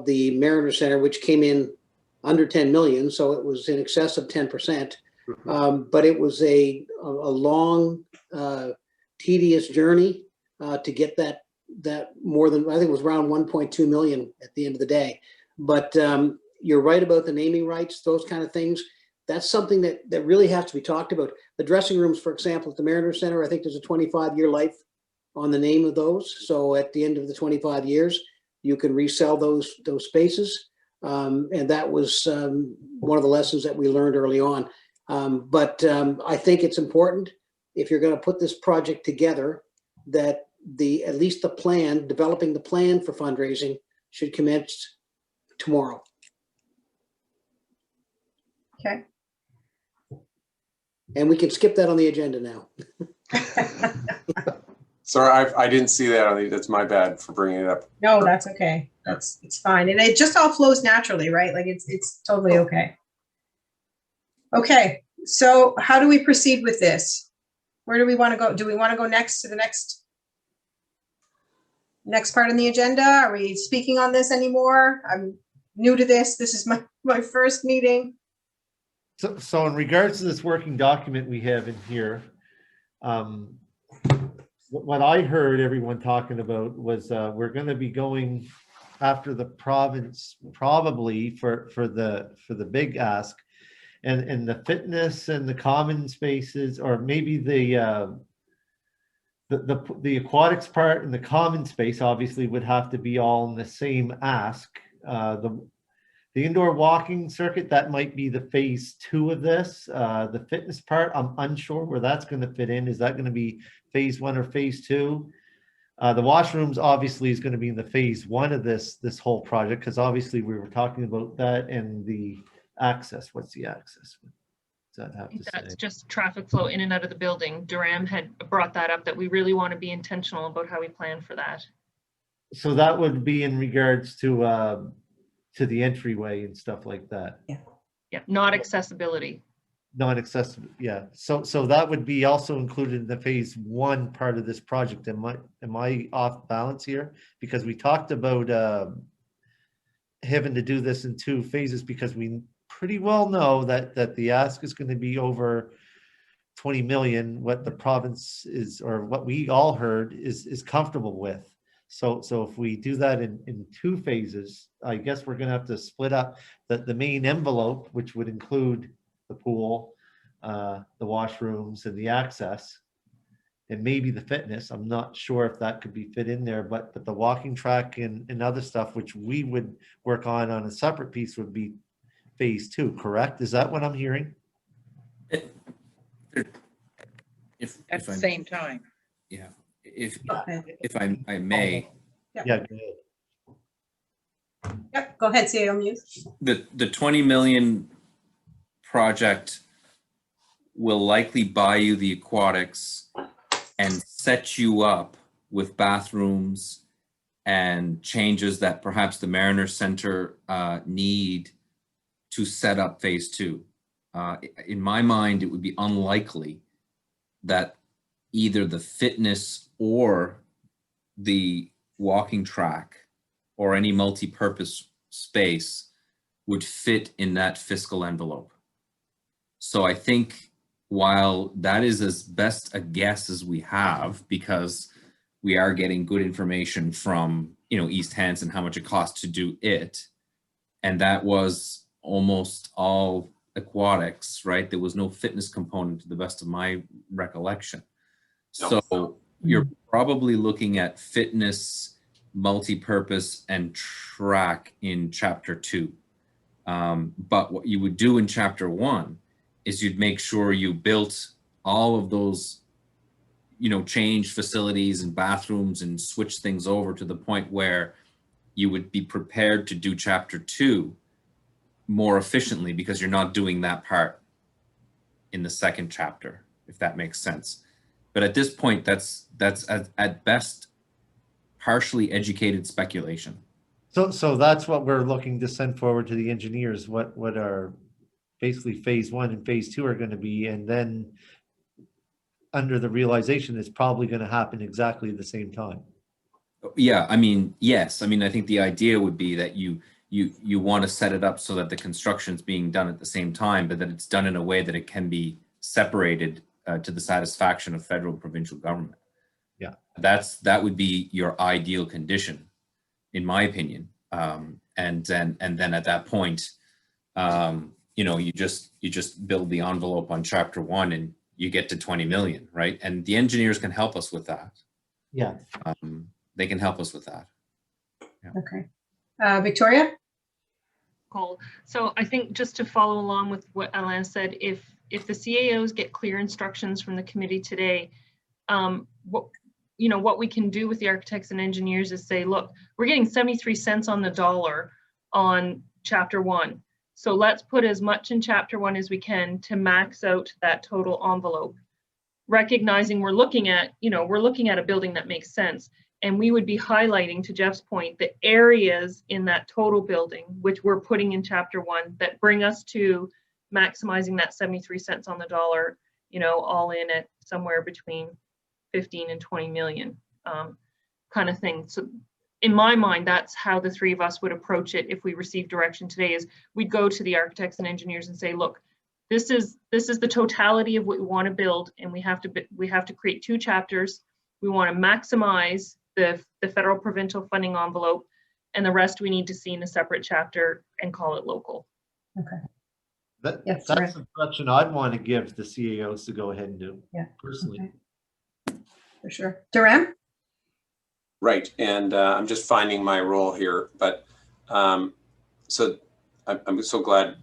the Mariner Center, which came in under 10 million. So it was in excess of 10%. But it was a long, tedious journey to get that more than, I think it was around 1.2 million at the end of the day. But you're right about the naming rights, those kind of things. That's something that really has to be talked about. The dressing rooms, for example, at the Mariner Center, I think there's a 25-year life on the name of those. So at the end of the 25 years, you can resell those spaces. And that was one of the lessons that we learned early on. But I think it's important, if you're going to put this project together, that at least the plan, developing the plan for fundraising should commence tomorrow. Okay. And we can skip that on the agenda now. Sorry, I didn't see that on the, that's my bad for bringing it up. No, that's okay. It's fine. And it just all flows naturally, right? Like it's totally okay. Okay. So how do we proceed with this? Where do we want to go? Do we want to go next to the next part on the agenda? Are we speaking on this anymore? I'm new to this. This is my first meeting. So in regards to this working document we have in here, what I heard everyone talking about was we're going to be going after the province probably for the big ask, and the fitness and the common spaces, or maybe the aquatics part and the common space obviously would have to be all in the same ask. The indoor walking circuit, that might be the phase 2 of this. The fitness part, I'm unsure where that's going to fit in. Is that going to be phase 1 or phase 2? The washrooms obviously is going to be in the phase 1 of this whole project, because obviously we were talking about that and the access. What's the access? What does that have to say? That's just traffic flow in and out of the building. Durham had brought that up, that we really want to be intentional about how we plan for that. So that would be in regards to the entryway and stuff like that. Yeah, not accessibility. Not accessible, yeah. So that would be also included in the phase 1 part of this project. Am I off balance here? Because we talked about having to do this in 2 phases, because we pretty well know that the ask is going to be over 20 million, what the province is, or what we all heard is comfortable with. So if we do that in 2 phases, I guess we're going to have to split up the main envelope, which would include the pool, the washrooms, and the access, and maybe the fitness. I'm not sure if that could be fit in there, but the walking track and other stuff, which we would work on a separate piece, would be phase 2, correct? Is that what I'm hearing? If At the I- same time. Yeah, If Okay. I may, Yeah, go ahead. Yep, go ahead, CAO Muse. the 20 million project will likely buy you the aquatics and set you up with bathrooms and changes that perhaps the Mariner Center need to set up phase 2. In my mind, it would be unlikely that either the fitness or the walking track or any multi-purpose space would fit in that fiscal envelope. So I think while that is as best a guess as we have, because we are getting good information from, you know, East Hants and how much it costs to do it, and that was almost all aquatics, right? There was no fitness component to the best of my recollection. No. So you're probably looking at fitness, multi-purpose, and track in chapter 2. But what you would do in chapter 1 is you'd make sure you built all of those, you know, change facilities and bathrooms and switch things over to the point where you would be prepared to do chapter 2 more efficiently, because you're not doing that part in the second chapter, if that makes sense. But at this point, that's at best partially educated speculation. So that's what we're looking to send forward to the engineers, what are basically phase 1 and phase 2 are going to be, and then under the realization it's probably going to happen exactly at the same time. Yeah, I mean, yes. I mean, I think the idea would be that you want to set it up so that the construction's being done at the same time, but that it's done in a way that it can be separated to the satisfaction of federal and provincial government. Yeah, that would be your ideal condition, in my opinion. And then at that point, you know, you just build the envelope on chapter 1 and you get to 20 million, right? And the engineers can help us with that. yeah. They can help us with that. Yeah. Okay. Victoria? Cool. So I think just to follow along with what Alain said, if the CAOs get clear instructions from the committee today, what we can do with the architects and engineers is say, look, we're getting 73 cents on the dollar on chapter 1. So let's put as much in chapter 1 as we can to max out that total envelope, recognizing we're looking at a building that makes sense. And we would be highlighting, to Jeff's point, the areas in that total building, which we're putting in chapter 1, that bring us to maximizing that 73 cents on the dollar, all in at somewhere between 15 and 20 million kind of thing. So in my mind, that's how the three of us would approach it if we receive direction today, is we'd go to the architects and engineers and say, look, this is the totality of what we want to build, and we have to create 2 chapters. We want to maximize the federal provincial funding envelope, and the rest we need to see in a separate chapter and call it local. Okay. That's the direction I'd want to give the CAOs to go ahead and do. Yeah, personally. Okay. For sure. Duran? Right, and I'm just finding my role here, but so I'm so glad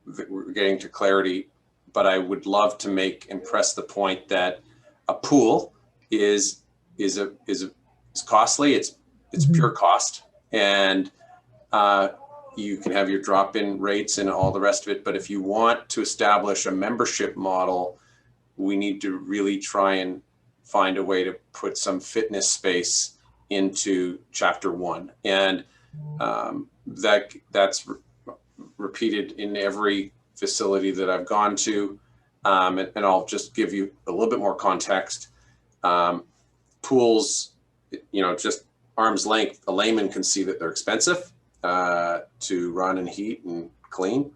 that we're getting to clarity, but I would love to impress the point that a pool is costly. It's pure cost, and you can have your drop-in rates and all the rest of it. But if you want to establish a membership model, we need to really try and find a way to put some fitness space into chapter 1, and that's repeated in every facility that I've gone to, and I'll just give you a little bit more context. Pools, just arm's length, a layman can see that they're expensive to run and heat and clean,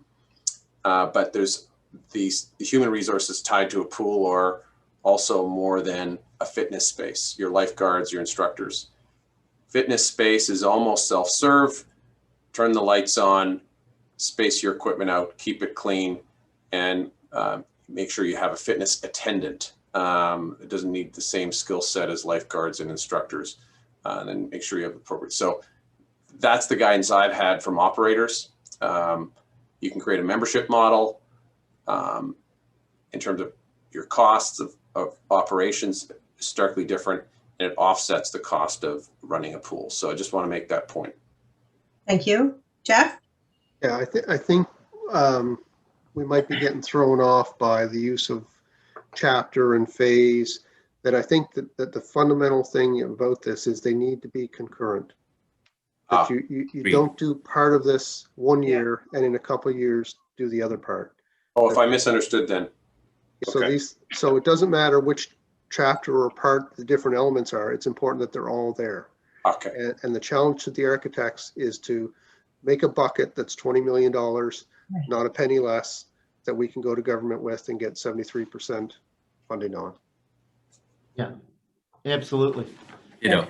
but there's the human resources tied to a pool are also more than a fitness space. Your lifeguards, your instructors. Fitness space is almost self-serve. Turn the lights on, space your equipment out, keep it clean, and make sure you have a fitness attendant. It doesn't need the same skill set as lifeguards and instructors. And then make sure you have appropriate. So that's the guidance I've had from operators. You can create a membership model in terms of your costs of operations, starkly different. and it offsets the cost of running a pool. So I just want to make that point. Thank you. Jeff? Yeah, I think we might be getting thrown off by the use of chapter and phase. That I think that the fundamental thing about this is they need to be concurrent. That you Agreed. don't do part of this one Yeah. year and in a couple of years do the other part. Oh, if I misunderstood then. So Okay. so it doesn't matter which chapter or part the different elements are. It's important that they're all there. Okay. And the challenge to the architects is to make a bucket that's $20 million, not a penny less, that we can go to government with and get 73% funding on. Yeah, absolutely. You know,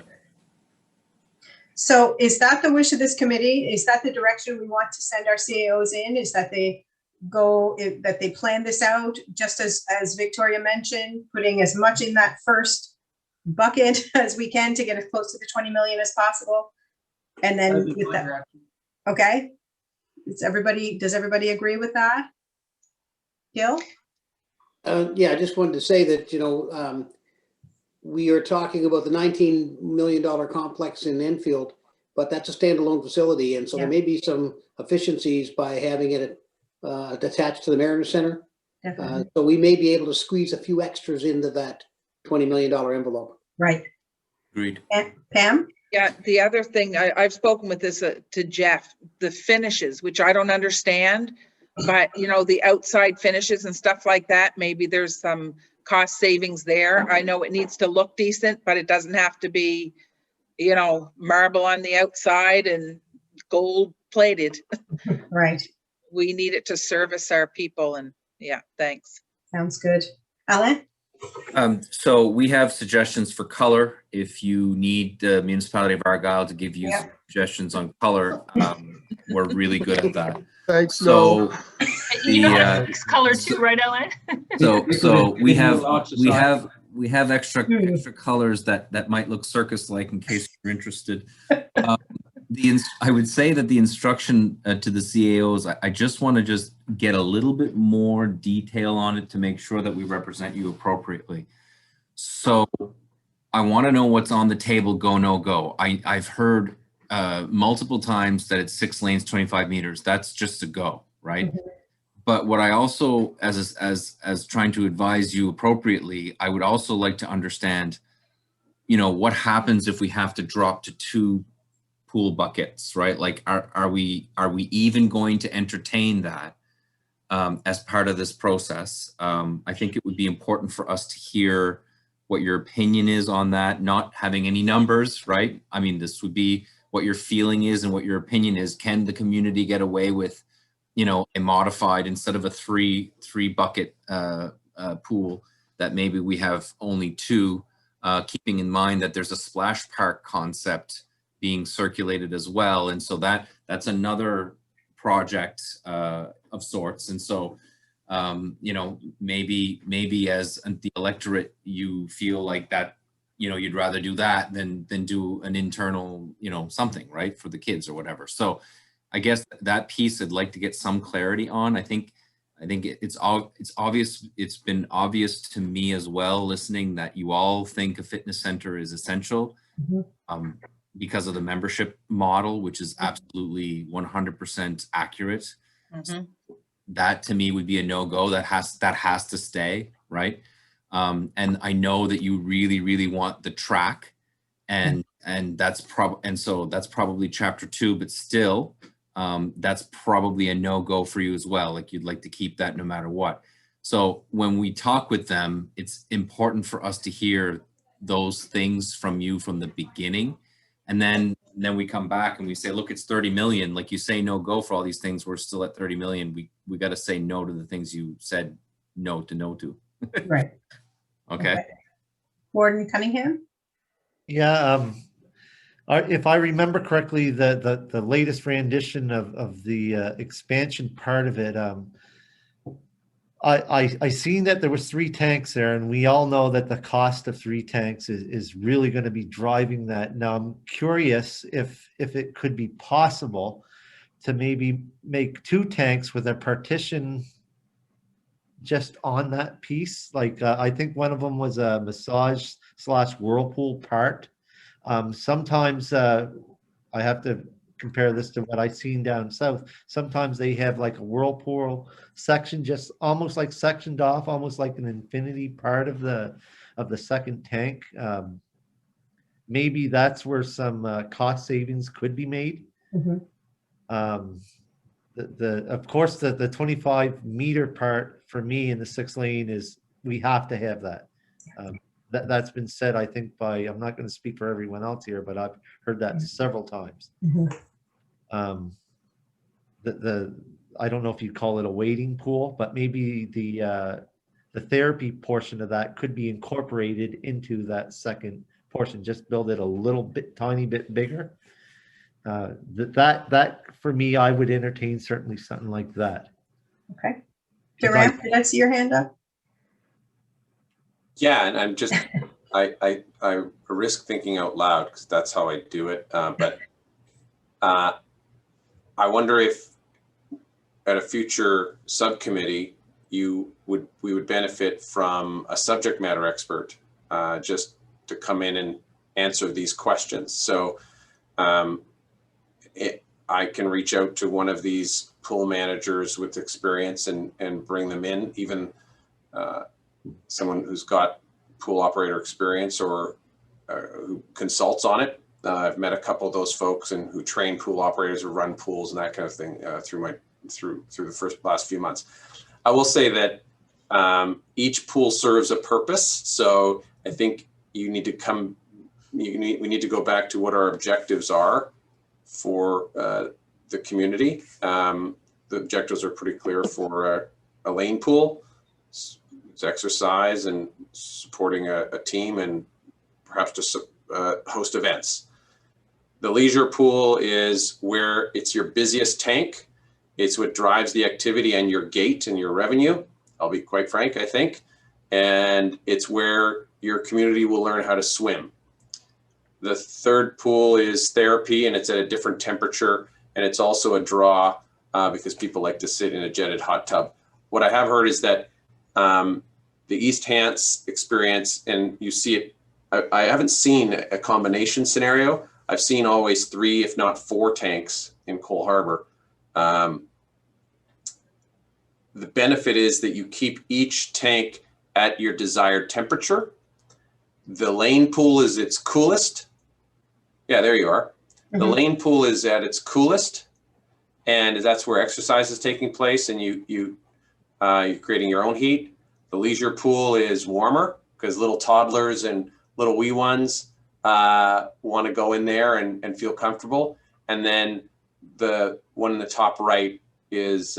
So is that the wish of this committee? Is that the direction we want to send our CAOs in? Is that they that they plan this out, just as Victoria mentioned, putting as much in that first bucket as we can to get as close to the 20 million as possible? And then with that, okay. Does everybody agree with that? Gil? Yeah, I just wanted to say that, we are talking about the $19 million complex in Enfield, but that's a standalone facility. And so there may be some efficiencies by having it attached to the Mariner Center. Definitely. So we may be able to squeeze a few extras into that $20 million envelope. Right. agreed. And Pam? Yeah, the other thing, I've spoken with this to Jeff, the finishes, which I don't understand, but the outside finishes and stuff like that, maybe there's some cost savings there. I know it needs to look decent, but it doesn't have to be, marble on the outside and gold plated. Right. We need it to service our people, and yeah, thanks. Sounds good. Alan? So we have suggestions for color. If you need the municipality of Argyle to give you Yeah. suggestions on color, we're really good at that. Thanks, no. So You know how the to fix color too, right, Ellen? so we have Lots of extra colors that might look circus-like in case you're interested. I would say that the instruction to the CAOs, I just want to get a little bit more detail on it to make sure that we represent you appropriately. So I want to know what's on the table, go, no go. I've heard multiple times that it's 6 lanes, 25 meters. That's just a go, right? Mm-hmm. But what I also, as trying to advise you appropriately, I would also like to understand, what happens if we have to drop to 2 pool buckets, right? Like, are we even going to entertain that as part of this process? I think it would be important for us to hear what your opinion is on that, not having any numbers, right? I mean, this would be what your feeling is and what your opinion is. Can the community get away with, a modified, instead of a three bucket pool, that maybe we have only 2, keeping in mind that there's a splash park concept being circulated as well. And so that's another project of sorts. And so, maybe as the electorate, you feel like that, you'd rather do that than do an internal, something, right, for the kids or whatever. So I guess that piece I'd like to get some clarity on. I think it's obvious. It's been obvious to me as well, listening, that you all think a fitness center is essential. Mm-hmm. Because of the membership model, which is absolutely 100% accurate. Mm-hmm. So that to me would be a no-go. That has to stay, right? And I know that you really, really want the track, and that's probably chapter 2, but still, that's probably a no-go for you as well. Like, you'd like to keep that no matter what. So when we talk with them, it's important for us to hear those things from you from the beginning. And then we come back and we say, look, it's 30 million. Like, you say no go for all these things. We're still at 30 million. We got to say no to the things you said no to. Right. Okay. Warden Cunningham? Yeah. If I remember correctly, the latest rendition of the expansion part of it, I seen that there was 3 tanks there, and we all know that the cost of 3 tanks is really going to be driving that. Now, I'm curious if it could be possible to maybe make 2 tanks with a partition just on that piece. Like, I think one of them was a massage / whirlpool part. Sometimes I have to compare this to what I've seen down south. Sometimes they have like a whirlpool section, just almost like sectioned off, almost like an infinity part of the second tank. Maybe that's where some cost savings could be made. Mhm. Of course, the 25-meter part for me in the 6-lane is, we have to have that. That's been said, I think, by, I'm not going to speak for everyone else here, but I've heard that several times. Mhm. I don't know if you call it a wading pool, but maybe the therapy portion of that could be incorporated into that second portion. Just build it a little bit, tiny bit bigger. That for me, I would entertain certainly something like that. Okay. 'Cause Durant, did I see your hand up? Yeah, and I'm just, I risk thinking out loud because that's how I do it. But I wonder if at a future subcommittee, we would benefit from a subject matter expert just to come in and answer these questions. So I can reach out to one of these pool managers with experience and bring them in, even someone who's got pool operator experience or who consults on it. I've met a couple of those folks and who train pool operators or run pools and that kind of thing through the last few months. I will say that each pool serves a purpose. So I think you need to we need to go back to what our objectives are for the community. The objectives are pretty clear for a lane pool. It's exercise and supporting a team and perhaps to host events. The leisure pool is where it's your busiest tank. It's what drives the activity and your gate and your revenue. I'll be quite frank, I think. And it's where your community will learn how to swim. The third pool is therapy, and it's at a different temperature. And it's also a draw because people like to sit in a jetted hot tub. What I have heard is that the East Hants experience, and you see it, I haven't seen a combination scenario. I've seen always 3, if not 4 tanks in Cole Harbour. The benefit is that you keep each tank at your desired temperature. The lane pool is its coolest. Yeah, there you are. The lane pool is at its coolest, and that's where exercise is taking place, and you're creating your own heat. The leisure pool is warmer because little toddlers and little wee ones want to go in there and feel comfortable. And then the one in the top right is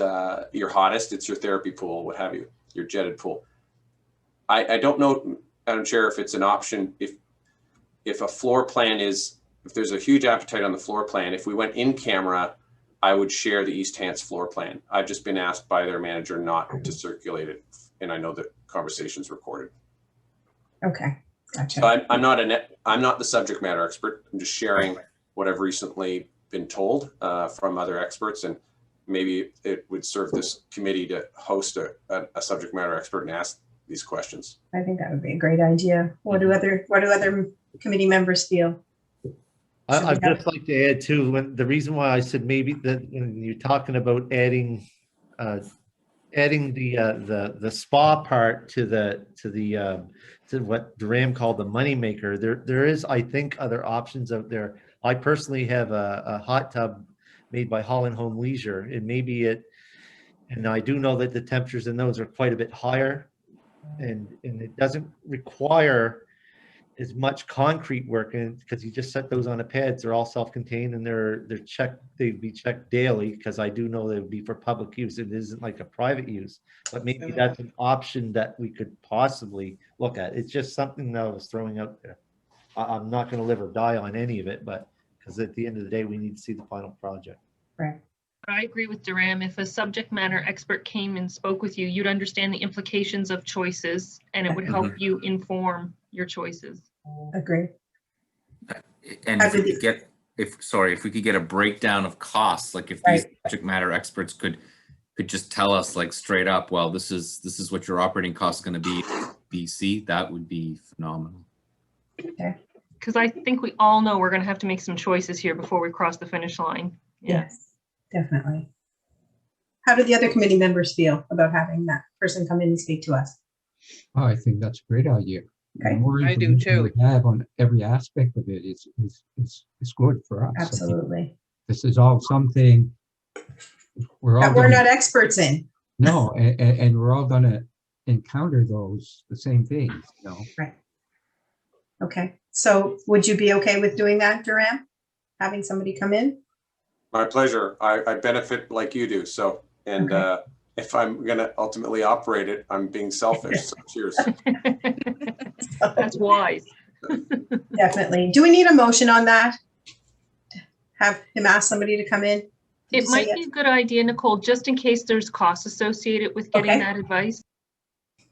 your hottest. It's your therapy pool, what have you, your jetted pool. I don't know, Madam Chair, if it's an option, if a floor plan is, if there's a huge appetite on the floor plan, if we went in camera, I would share the East Hants floor plan. I've just been asked by their manager not to circulate it, and I know that conversation's recorded. Okay, gotcha. So I'm not the subject matter expert. I'm just sharing what I've recently been told from other experts, and maybe it would serve this committee to host a subject matter expert and ask these questions. I think that would be a great idea. What do other committee members feel? I'd just like to add too, the reason why I said maybe that when you're talking about adding the spa part to what Durham called the moneymaker, there is, I think, other options out there. I personally have a hot tub made by Holland Home Leisure, and maybe and I do know that the temperatures in those are quite a bit higher, and it doesn't require as much concrete work in, because you just set those on a pad. They're all self-contained, and they'd be checked daily, because I do know they would be for public use. It isn't like a private use, but maybe that's an option that we could possibly look at. It's just something that I was throwing out there. I'm not going to live or die on any of it, but because at the end of the day, we need to see the final project. Right. I agree with Durham. If a subject matter expert came and spoke with you, you'd understand the implications of choices, and it would help you inform your choices. Agree. And if we could get a breakdown of costs, like if these subject matter experts could could just tell us like straight up, well, this is what your operating cost is going to be BC, that would be phenomenal. Because I think we all know we're going to have to make some choices here before we cross the finish line. Yeah. Yes, definitely. How do the other committee members feel about having that person come in and speak to us? Oh, I think that's a great idea. Okay. The more I do information too. we have on every aspect of it is good for us. I think Absolutely. this is all something we're all That we're gonna, not experts in. no, and we're all gonna encounter the same things, you know. Right. Okay, so would you be okay with doing that, Duran? Having somebody come in? My pleasure. I benefit like you do. So, and Okay. if I'm going to ultimately operate it, I'm being selfish. So cheers. That's wise. Definitely. Do we need a motion on that? Have him ask somebody to come in? Did It you say might yes? be a good idea, Nicole, just in case there's costs associated with getting Okay. that advice.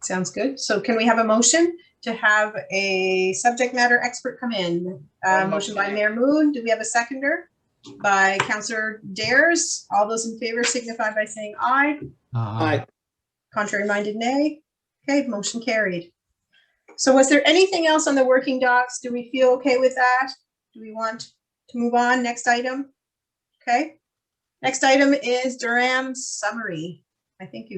Sounds good. So can we have a motion to have a subject matter expert come in? Motion by Mayor Moon. Do we have a seconder? By Councillor Dares. All those in favor signify by saying aye. Aye. Contrary minded, nay. Okay, motion carried. So was there anything else on the working docs? Do we feel okay with that? Do we want to move on? Next item? Okay. Next item is Durham's summary. I think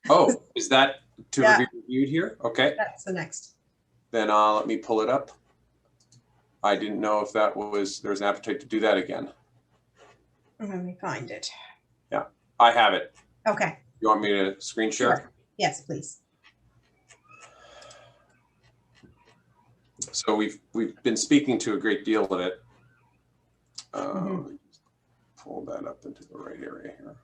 Oh, is that to Yeah. be reviewed here? Okay, that's the next. then let me pull it up. I didn't know if there's an appetite to do that again. Let me find it. I have it. Okay, You want me to screen share? sure. Yes, please. So we've been speaking to a great deal of it. Mhm. Pull that up into the right area here.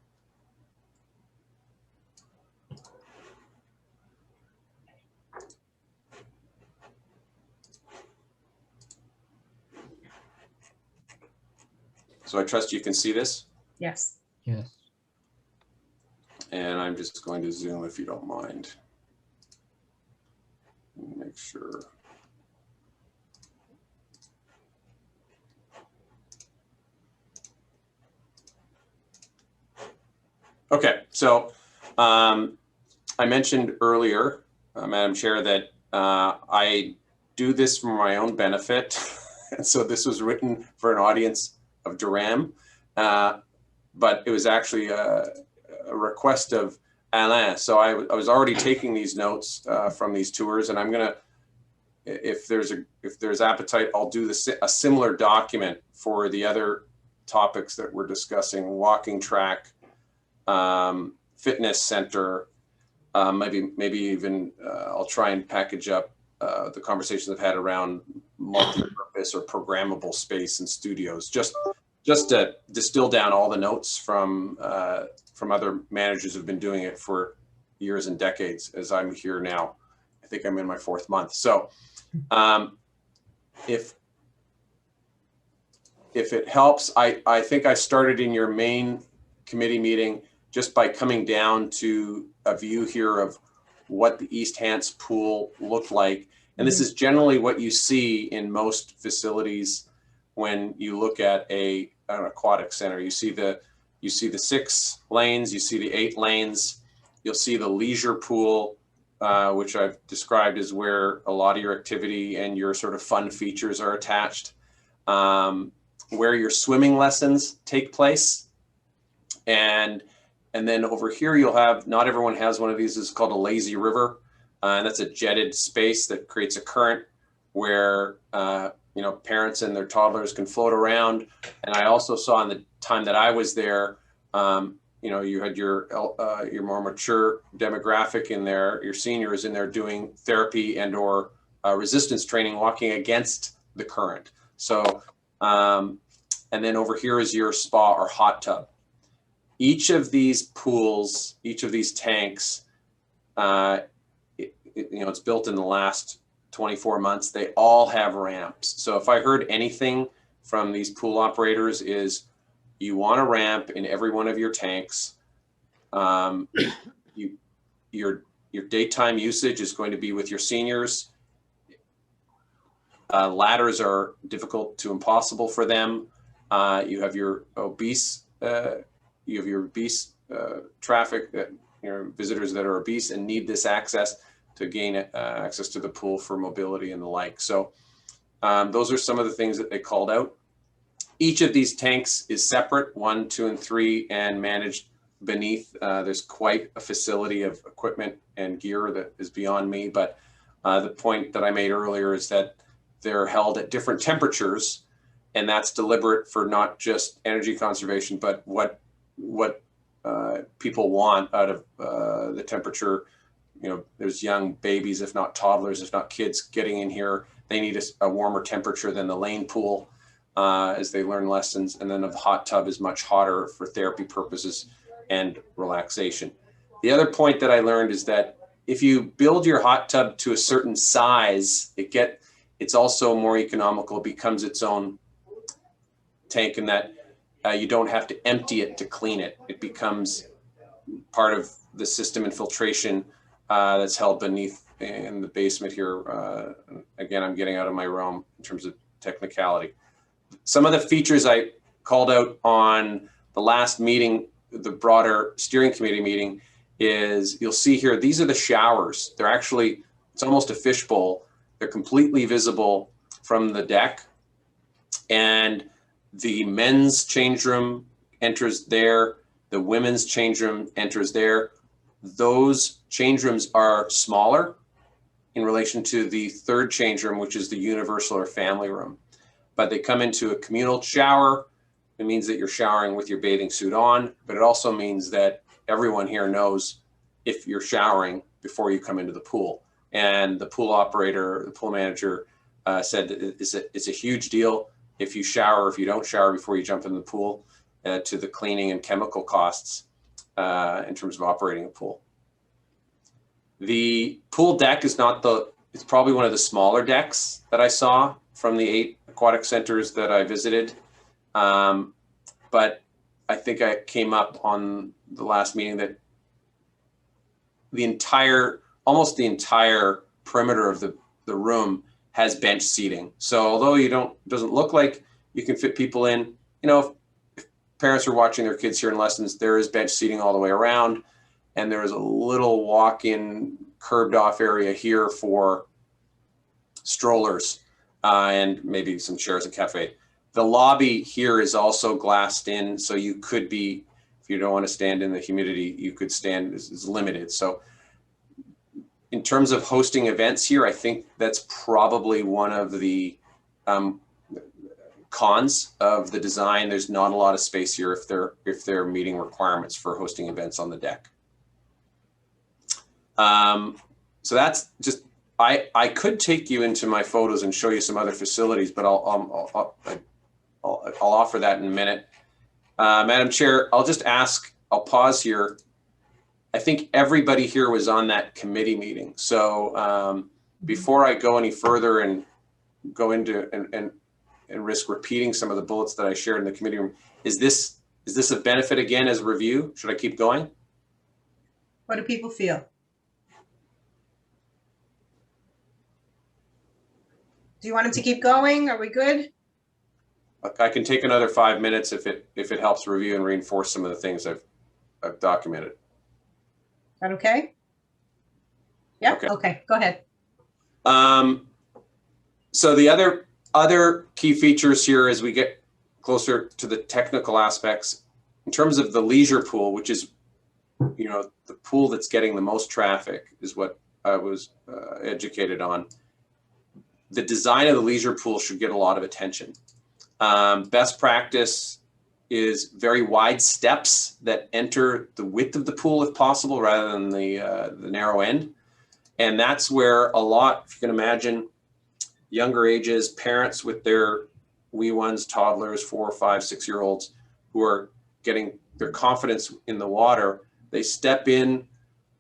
So I trust you can see this, Yes. Yes. and I'm just going to zoom if you don't mind. Make sure. Okay, so I mentioned earlier, Madam Chair, that I do this for my own benefit. And so this was written for an audience of Durham, but it was actually a request of Alain. So I was already taking these notes from these tours, and I'm gonna, if there's appetite, I'll do a similar document for the other topics that we're discussing: walking track, fitness center, maybe even I'll try and package up the conversations I've had around multi-purpose or programmable space and studios, just to distill down all the notes from other managers who've been doing it for years and decades, as I'm here now. I think I'm in my 4th month. So if it helps, I think I started in your main committee meeting just by coming down to a view here of what the East Hants pool looked like. And this is generally what you see in most facilities when you look at an aquatic center. You see the 6 lanes, you see the 8 lanes, you'll see the leisure pool, which I've described as where a lot of your activity and your sort of fun features are attached, where your swimming lessons take place. And then over here, you'll have, not everyone has one of these, it's called a lazy river. And that's a jetted space that creates a current where, parents and their toddlers can float around. And I also saw in the time that I was there, you had your more mature demographic in there, your seniors in there doing therapy and or resistance training, walking against the current. So, and then over here is your spa or hot tub. Each of these pools, each of these tanks, it's built in the last 24 months. They all have ramps. So if I heard anything from these pool operators is you want a ramp in every one of your tanks. Your daytime usage is going to be with your seniors. Ladders are difficult to impossible for them. You have your obese traffic, that visitors that are obese and need this access to gain access to the pool for mobility and the like. So those are some of the things that they called out. Each of these tanks is separate, 1, 2, and 3, and managed beneath. There's quite a facility of equipment and gear that is beyond me, but the point that I made earlier is that they're held at different temperatures, and that's deliberate for not just energy conservation, but what people want out of the temperature. There's young babies, if not toddlers, if not kids getting in here. They need a warmer temperature than the lane pool as they learn lessons. And then the hot tub is much hotter for therapy purposes and relaxation. The other point that I learned is that if you build your hot tub to a certain size, it's also more economical. It becomes its own tank, in that you don't have to empty it to clean it. It becomes part of the system infiltration that's held beneath in the basement here. Again, I'm getting out of my realm in terms of technicality. Some of the features I called out on the last meeting, the broader steering committee meeting, is you'll see here, these are the showers. They're actually, it's almost a fishbowl. They're completely visible from the deck. And the men's change room enters there. The women's change room enters there. Those change rooms are smaller in relation to the third change room, which is the universal or family room. But they come into a communal shower. It means that you're showering with your bathing suit on, but it also means that everyone here knows if you're showering before you come into the pool. And the pool operator, the pool manager said that it's a huge deal if you shower, if you don't shower before you jump in the pool, to the cleaning and chemical costs in terms of operating a pool. The pool deck is it's probably one of the smaller decks that I saw from the 8 aquatic centers that I visited. But I think I came up on the last meeting that almost the entire perimeter of the room has bench seating. So although doesn't look like you can fit people in, if parents are watching their kids here in lessons, there is bench seating all the way around. And there is a little walk-in curbed off area here for strollers and maybe some chairs and cafe. The lobby here is also glassed in, so you could be, if you don't want to stand in the humidity, you could stand, is limited. So in terms of hosting events here, I think that's probably one of the cons of the design. There's not a lot of space here if they're meeting requirements for hosting events on the deck. So that's just, I could take you into my photos and show you some other facilities, but I'll offer that in a minute. Madam Chair, I'll pause here. I think everybody here was on that committee meeting. So before I go any further and go into and risk repeating some of the bullets that I shared in the committee room, is this a benefit again as a review? Should I keep going? What do people feel? Do you want him to keep going? Are we good? I can take another 5 minutes if it helps review and reinforce some of the things I've documented. Is that okay? Yeah. Okay. Go ahead. So the other key features here as we get closer to the technical aspects, in terms of the leisure pool, which is the pool that's getting the most traffic, is what I was educated on. The design of the leisure pool should get a lot of attention. Best practice is very wide steps that enter the width of the pool if possible, rather than the narrow end. And that's where a lot, if you can imagine, younger ages, parents with their wee ones, toddlers, 4, 5, 6-year-olds, who are getting their confidence in the water, they step into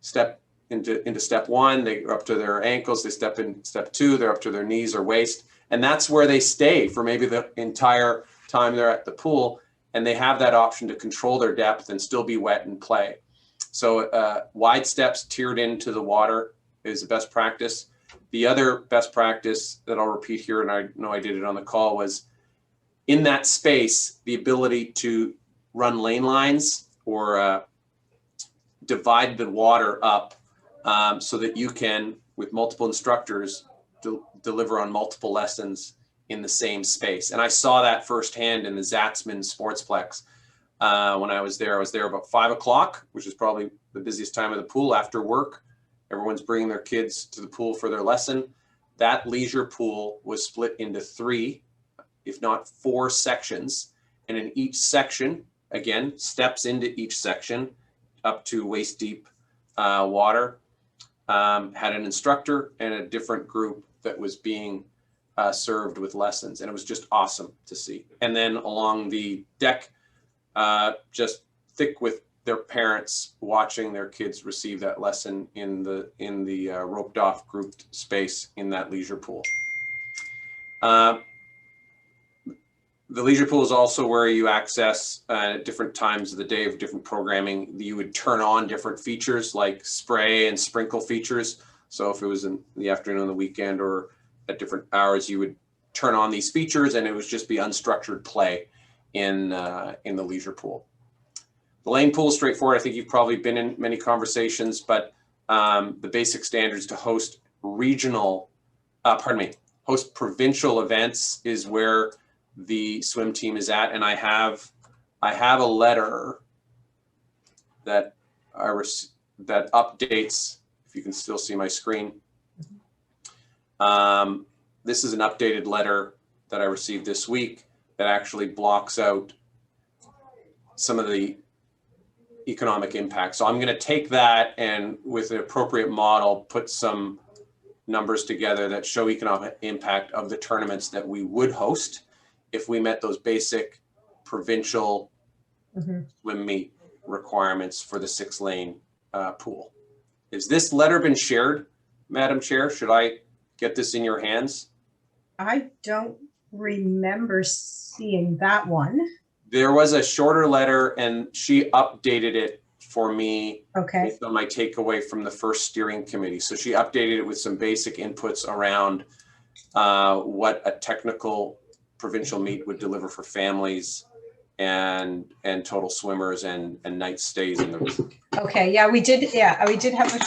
step 1, they're up to their ankles, they step in step 2, they're up to their knees or waist. And that's where they stay for maybe the entire time they're at the pool. And they have that option to control their depth and still be wet and play. So wide steps tiered into the water is the best practice. The other best practice that I'll repeat here, and I know I did it on the call, was in that space, the ability to run lane lines or divide the water up so that you can, with multiple instructors, deliver on multiple lessons in the same space. And I saw that firsthand in the Zatzman Sportsplex. When I was there about 5 o'clock, which is probably the busiest time of the pool after work. Everyone's bringing their kids to the pool for their lesson. That leisure pool was split into 3, if not 4 sections. And in each section, again, steps into each section up to waist deep water, had an instructor and a different group that was being served with lessons. And it was just awesome to see. And then along the deck, just thick with their parents watching their kids receive that lesson in the roped off grouped space in that leisure pool. The leisure pool is also where you access at different times of the day of different programming. You would turn on different features like spray and sprinkle features. So if it was in the afternoon, the weekend, or at different hours, you would turn on these features and it would just be unstructured play in the leisure pool. The lane pool is straightforward. I think you've probably been in many conversations, but the basic standards to host host provincial events is where the swim team is at. And I have a letter that that updates, if you can still see my screen. This is an updated letter that I received this week that actually blocks out some of the economic impact. So I'm going to take that and with an appropriate model, put some numbers together that show economic impact of the tournaments that we would host if we met those basic provincial swim meet requirements for the 6-lane pool. Is this letter been shared, Madam Chair? Should I get this in your hands? I don't remember seeing that one. There was a shorter letter and she updated it for me Okay. based on my takeaway from the first steering committee. So she updated it with some basic inputs around what a technical provincial meet would deliver for families and total swimmers and night stays in the. Okay. Yeah, we did. Yeah, we did have a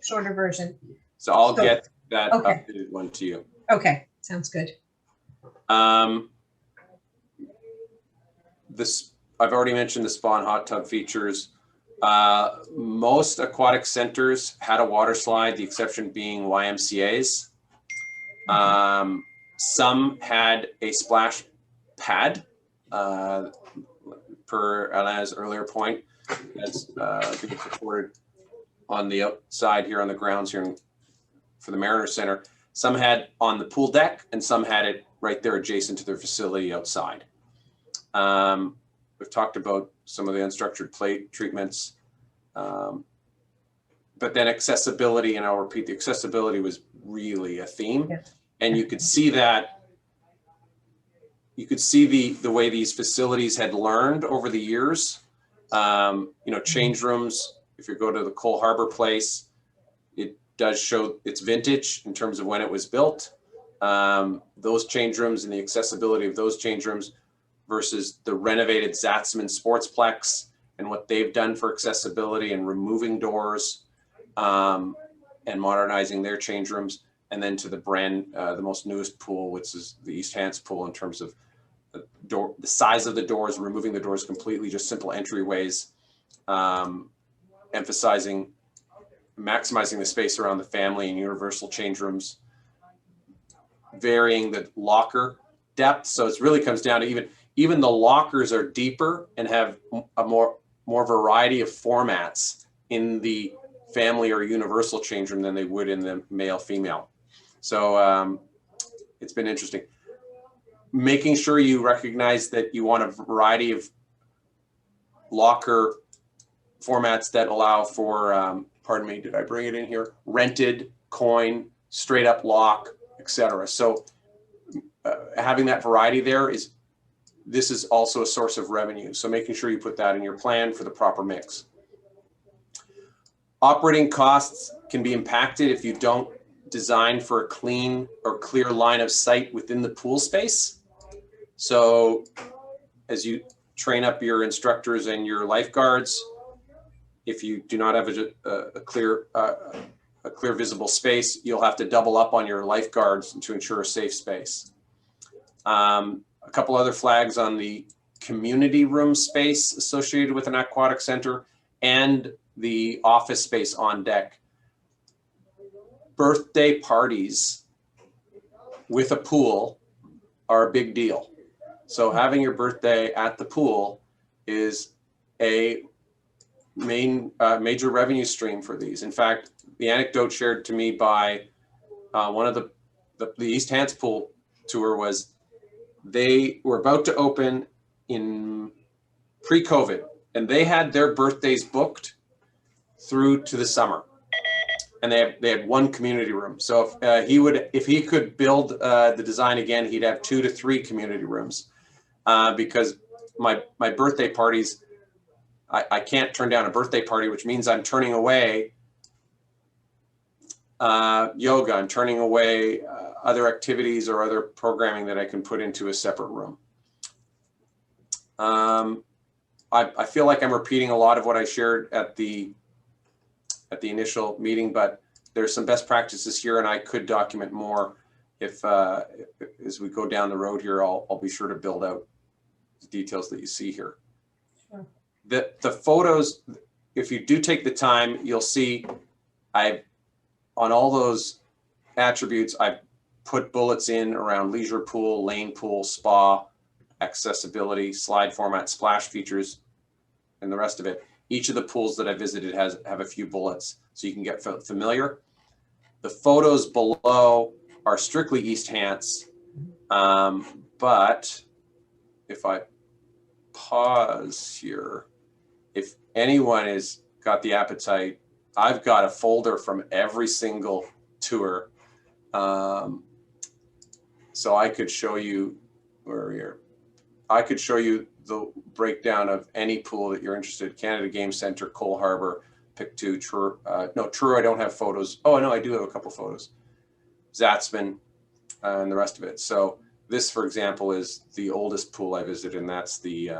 shorter version. So I'll get that okay. updated one to you. Okay, sounds good. I've already mentioned the spa and hot tub features. Most aquatic centers had a water slide, the exception being YMCA's. Some had a splash pad, per Alain's earlier point, that's being supported on the outside here on the grounds here for the Mariner Center. Some had on the pool deck and some had it right there adjacent to their facility outside. We've talked about some of the unstructured plate treatments, but then accessibility, and I'll repeat, the accessibility was really a theme. Yeah. And you could see that, you could see the way these facilities had learned over the years. Change rooms, if you go to the Cole Harbor place, it does show its vintage in terms of when it was built. Those change rooms and the accessibility of those change rooms versus the renovated Zatzman Sportsplex and what they've done for accessibility and removing doors and modernizing their change rooms. And then to the the most newest pool, which is the East Hants pool, in terms of the size of the doors, removing the doors completely, just simple entryways, maximizing the space around the family and universal change rooms, varying the locker depth. So it really comes down to even the lockers are deeper and have a more variety of formats in the family or universal change room than they would in the male female. So it's been interesting. Making sure you recognize that you want a variety of locker formats that allow for, pardon me, did I bring it in here? Rented, coin, straight up lock, etc. So having that variety there this is also a source of revenue. So making sure you put that in your plan for the proper mix. Operating costs can be impacted if you don't design for a clean or clear line of sight within the pool space. So as you train up your instructors and your lifeguards, If you do not have a clear visible space, you'll have to double up on your lifeguards to ensure a safe space. A couple other flags on the community room space associated with an aquatic center and the office space on deck. Birthday parties with a pool are a big deal. So having your birthday at the pool is a major revenue stream for these. In fact, the anecdote shared to me by one of the East Hants pool tour was they were about to open in pre-COVID, and they had their birthdays booked through to the summer, and they had one community room. So if he could build the design again, he'd have 2 to 3 community rooms, because my birthday parties, I can't turn down a birthday party, which means I'm turning away yoga, I'm turning away other activities or other programming that I can put into a separate room. I feel like I'm repeating a lot of what I shared at the initial meeting, but there's some best practices here, and I could document more if as we go down the road here. I'll be sure to build out the details that you see here. Sure. The photos, if you do take the time, you'll see on all those attributes, I've put bullets in around leisure pool, lane pool, spa, accessibility, slide format, splash features, and the rest of it. Each of the pools that I visited have a few bullets so you can get familiar. The photos below are strictly East Hants, but if I pause here, if anyone has got the appetite, I've got a folder from every single tour. So I could show you I could show you the breakdown of any pool that you're interested. Canada Game Center, Cole Harbour, pick 2, Truro. No, Truro, I don't have photos. Oh, no, I do have a couple photos. Zatzman, and the rest of it. So this, for example, is the oldest pool I visited, and that's the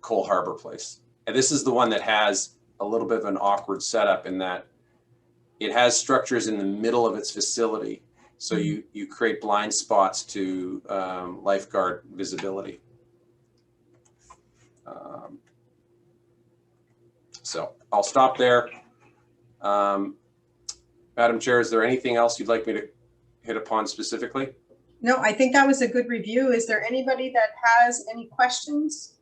Cole Harbour place. And this is the one that has a little bit of an awkward setup in that it has structures in the middle of its facility. So you create blind spots to lifeguard visibility. So I'll stop there. Madam Chair, is there anything else you'd like me to hit upon specifically? No, I think that was a good review. Is there anybody that has any questions?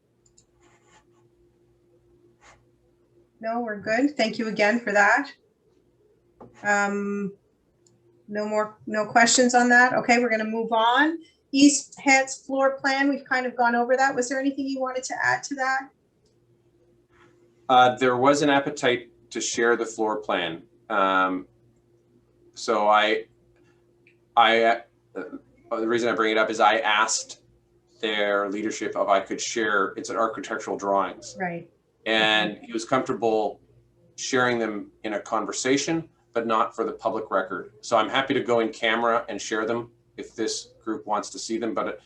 No, we're good. Thank you again for that. No questions on that. Okay, we're going to move on. East Hants floor plan, we've kind of gone over that. Was there anything you wanted to add to that? There was an appetite to share the floor plan. So the reason I bring it up is I asked their leadership if I could share, it's an architectural drawings. Right. And he was comfortable sharing them in a conversation, but not for the public record. So I'm happy to go in camera and share them if this group wants to see them, but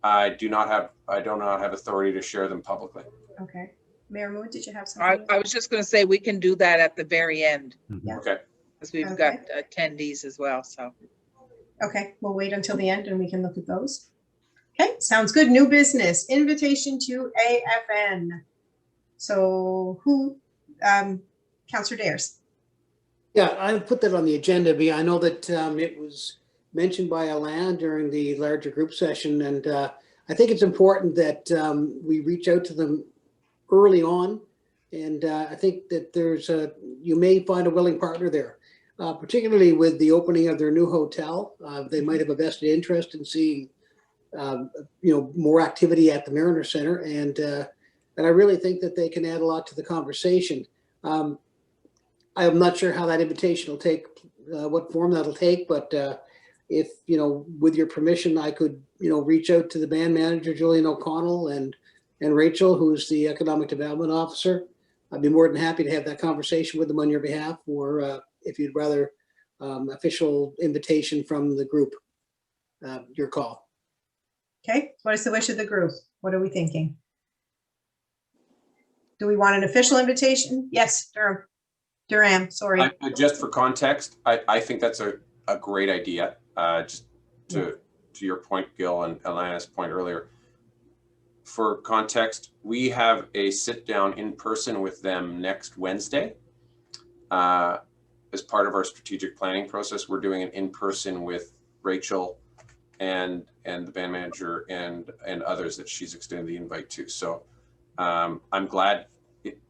I do not have authority to share them publicly. Okay. Mayor Moon, did you have something? I was just going to say we can do that at the very end. Yeah. Okay. Because we've Okay. got attendees as well, so. Okay, we'll wait until the end and we can look at those. Okay, sounds good. New business, invitation to AFN. So who, Councillor Dares? Yeah, I put that on the agenda. I know that it was mentioned by Alain during the larger group session, and I think it's important that we reach out to them early on. And I think that you may find a willing partner there, particularly with the opening of their new hotel. They might have a vested interest in seeing, more activity at the Mariner Center, and I really think that they can add a lot to the conversation. I'm not sure how that invitation will take, what form that'll take, but if, with your permission, I could, reach out to the band manager, Julian O'Connell, and Rachel, who's the Economic Development Officer. I'd be more than happy to have that conversation with them on your behalf, or if you'd rather official invitation from the group, your call. Okay, what is the wish of the group? What are we thinking? Do we want an official invitation? Yes, Durham, sorry. Just for context, I think that's a great idea. Just to your point, Gil, and Alana's point earlier. For context, we have a sit down in person with them next Wednesday. As part of our strategic planning process, we're doing an in-person with Rachel and the band manager and others that she's extended the invite to. So I'm glad.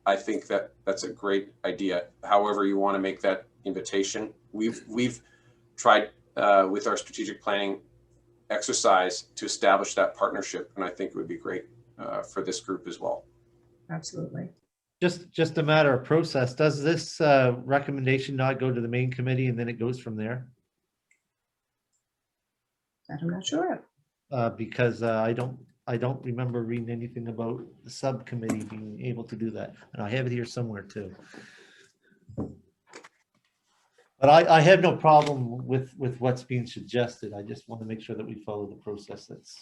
I think that's a great idea. However you want to make that invitation, we've tried with our strategic planning exercise to establish that partnership, and I think it would be great for this group as well. Absolutely. Just a matter of process. Does this recommendation not go to the main committee and then it goes from there? That I'm not sure of. Because I don't remember reading anything about the subcommittee being able to do that, and I have it here somewhere too. But I have no problem with what's being suggested. I just want to make sure that we follow the process. That's,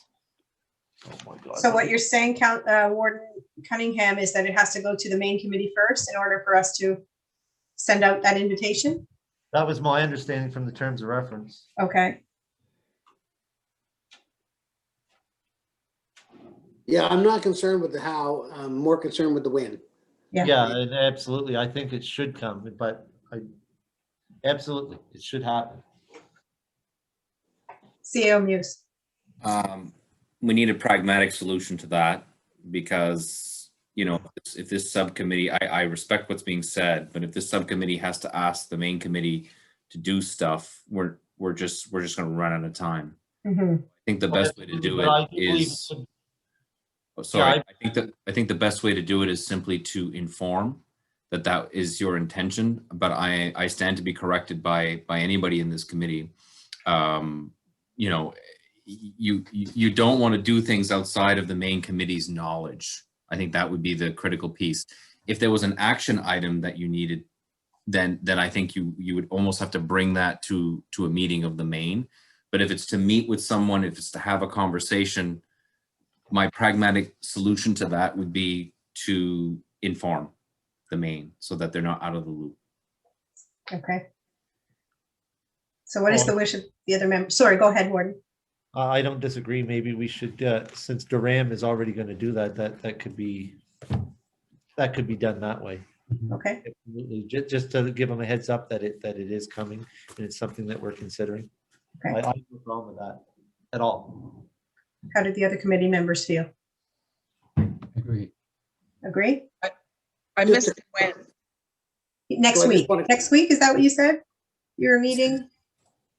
oh my God. So what you're saying, Warden Cunningham, is that it has to go to the main committee first in order for us to send out that invitation? That was my understanding from the terms of reference. Okay. Yeah, I'm not concerned with the how, I'm more concerned with the when. Yeah, and absolutely. I think it should come, but absolutely, it should happen. CEO Muse. We need a pragmatic solution to that because, you know, if this subcommittee, I respect what's being said, but if this subcommittee has to ask the main committee to do stuff, we're just going to run out of time. Mm-hmm. I think the best way to do it is. Oh, sorry, I think the best way to do it is simply to inform that is your intention, but I stand to be corrected by anybody in this committee. You know, you don't want to do things outside of the main committee's knowledge. I think that would be the critical piece. If there was an action item that you needed, then I think you would almost have to bring that to a meeting of the main. But if it's to meet with someone, if it's to have a conversation, my pragmatic solution to that would be to inform the main so that they're not out of the loop. Okay. So what is the wish of the other members? Sorry, go ahead, Warden. I don't disagree. Maybe we should, since Durham is already going to do that, that could be done that way. Okay. Absolutely. Just to give them a heads up that it is coming and it's something that we're considering. Okay. I have no problem with that at all. How did the other committee members feel? Agree. Agree? I missed it when. Next So I just week. wanted- Next week, is that what you said? Your meeting?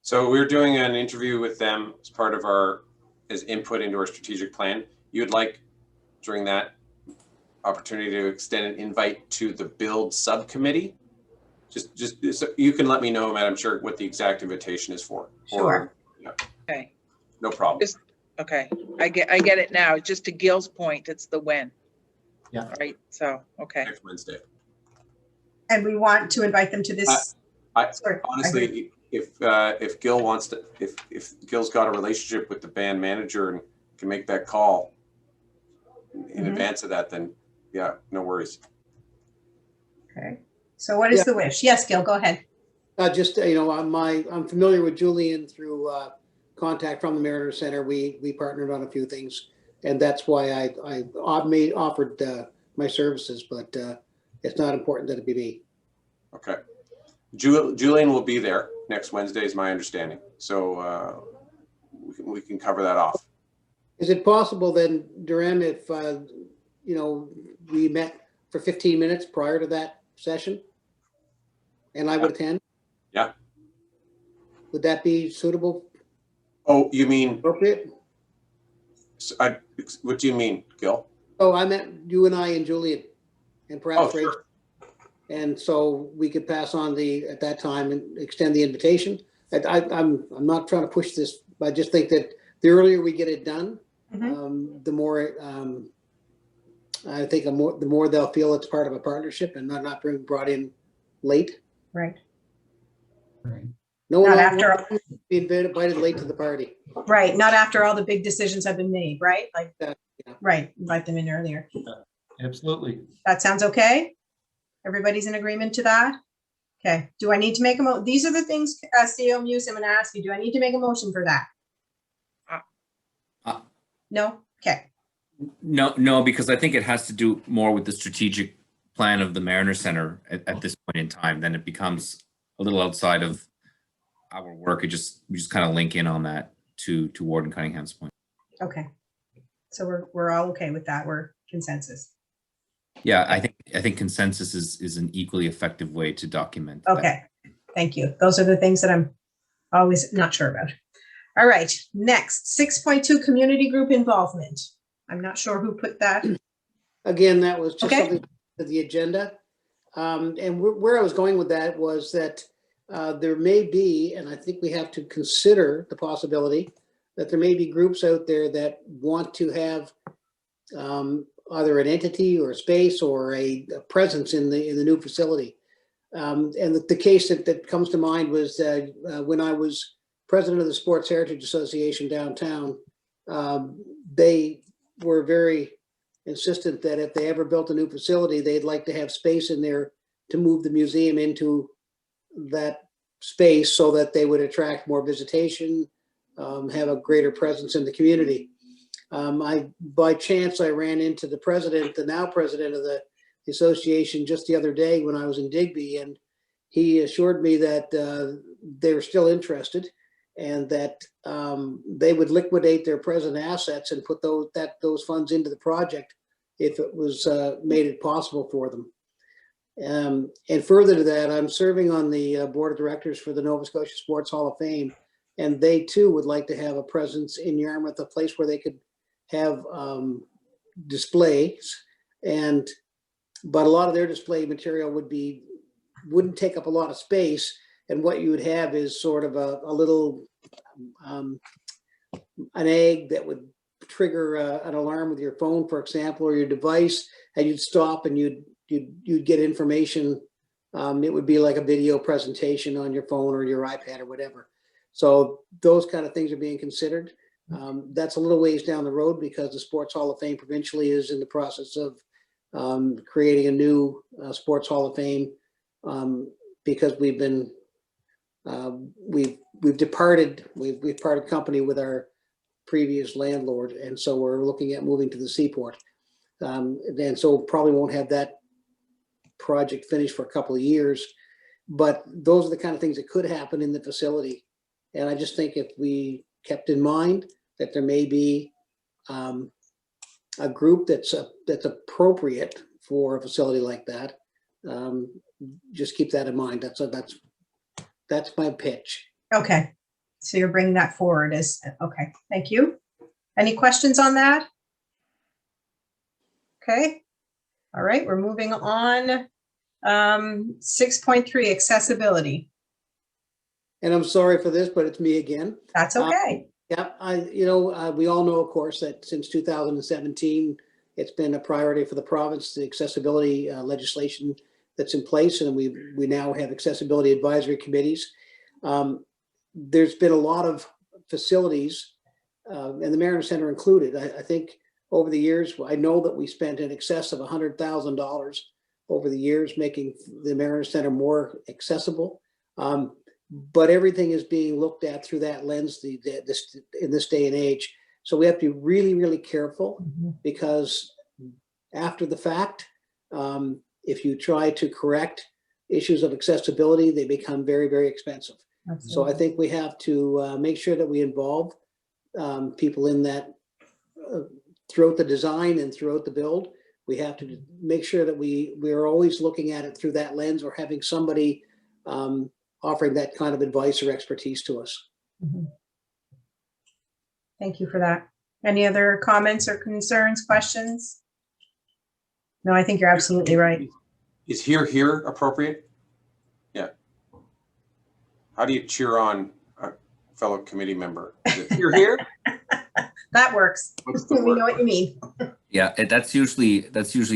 So we're doing an interview with them as part of as input into our strategic plan. You'd like during that opportunity to extend an invite to the build subcommittee? Just so you can let me know, Madam Chair, what the exact invitation is for. Sure. Okay. No problem. Okay. I get it now. Just to Gil's point, it's the when. Yeah. Right. So, okay. Next Wednesday. And we want to invite them to this. Sorry, Honestly, if Gil wants to, if Gil's got a relationship with the band manager and can make that call in advance of that, then yeah, no worries. Okay. So what is the wish? Yes, Gil, go ahead. Just, you know, I'm familiar with Julian through contact from the Mariner Center. We partnered on a few things, and that's why I offered my services, but it's not important that it be me. Okay. Julian will be there next Wednesday, is my understanding. So we can cover that off. Is it possible then, Durham, if, you know, we met for 15 minutes prior to that session and I would attend? Yeah. Would that be suitable? Oh, you mean, Appropriate? what do you mean, Gil? Oh, I meant you and I and Julian and perhaps Oh, sure. Rachel. And so we could pass on at that time and extend the invitation. I'm not trying to push this, but I just think that the earlier we get it done, the more, I think the more they'll feel it's part of a partnership and not being brought in late. Right. Right. No one Not wants after, to be invited late to the party. right, not after all the big decisions have been made, right? Like, Yeah. right, invite them in earlier. Absolutely. That sounds okay? Everybody's in agreement to that? Okay, do I need to make these are the things, CEO Muse, I'm gonna ask you, do I need to make a motion for that? No? Okay, No, because I think it has to do more with the strategic plan of the Mariner Center at this point in time. Then it becomes a little outside of our work. We just kind of link in on that to Warden Cunningham's point. okay. So we're all okay with that, we're consensus. Yeah, I think consensus is an equally effective way to document that. Okay, thank you. Those are the things that I'm always not sure about. All right, next, 6.2 community group involvement. I'm not sure who put that. Again, that was just Okay. something to the agenda. And where I was going with that was that there may be, and I think we have to consider the possibility that there may be groups out there that want to have either an entity or a space or a presence in the new facility. And the case that comes to mind was when I was president of the Sports Heritage Association downtown, they were very insistent that if they ever built a new facility, they'd like to have space in there to move the museum into that space so that they would attract more visitation, have a greater presence in the community. By chance, I ran into the president, the now president of the association, just the other day when I was in Digby, and he assured me that they were still interested and that they would liquidate their present assets and put those funds into the project if it was made it possible for them. And further to that, I'm serving on the board of directors for the Nova Scotia Sports Hall of Fame, and they too would like to have a presence in Yarmouth, a place where they could have displays, but a lot of their display material wouldn't take up a lot of space, and what you would have is sort of a little an egg that would trigger an alarm with your phone, for example, or your device, and you'd stop and you'd get information. It would be like a video presentation on your phone or your iPad or whatever. So those kind of things are being considered. That's a little ways down the road because the Sports Hall of Fame provincially is in the process of creating a new Sports Hall of Fame because we've parted company with our previous landlord, and so we're looking at moving to the Seaport. And so probably won't have that project finished for a couple of years, but those are the kind of things that could happen in the facility. And I just think if we kept in mind that there may be a group that's appropriate for a facility like that, just keep that in mind. That's my pitch. Okay, so you're bringing that forward as, okay, thank you. Any questions on that? Okay, all right, we're moving on. 6.3, accessibility. And I'm sorry for this, but it's me again. That's okay. Yeah, we all know, of course, that since 2017, it's been a priority for the province, the accessibility legislation that's in place, and we now have accessibility advisory committees. There's been a lot of facilities, and the Mariner Center included. I think over the years, I know that we spent in excess of $100,000 over the years making the Mariner Center more accessible. But everything is being looked at through that lens in this day and age. So we have to be really, really careful because after the fact, if you try to correct issues of accessibility, they become very, very expensive. Absolutely. So I think we have to make sure that we involve people in that throughout the design and throughout the build. We have to make sure that we are always looking at it through that lens or having somebody offering that kind of advice or expertise to us. Thank you for that. Any other comments or concerns, questions? No, I think you're absolutely right. Is here appropriate? Yeah. How do you cheer on a fellow committee member? Is it here? That works. We know what you mean. Yeah, that's usually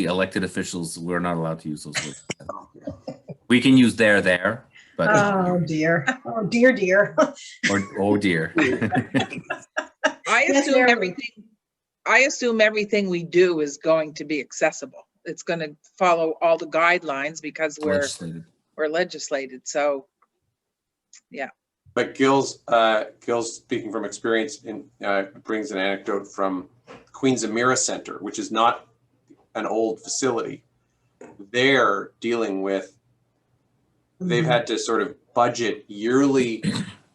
elected officials. We're not allowed to use those words. We can use there, but oh dear, dear. or oh dear. I assume everything we do is going to be accessible. it's going to follow all the guidelines because Legislated. we're legislated. So, yeah. But Gil's speaking from experience, brings an anecdote from Queen's Amira Center, which is not an old facility. They're dealing with, they've had to sort of budget yearly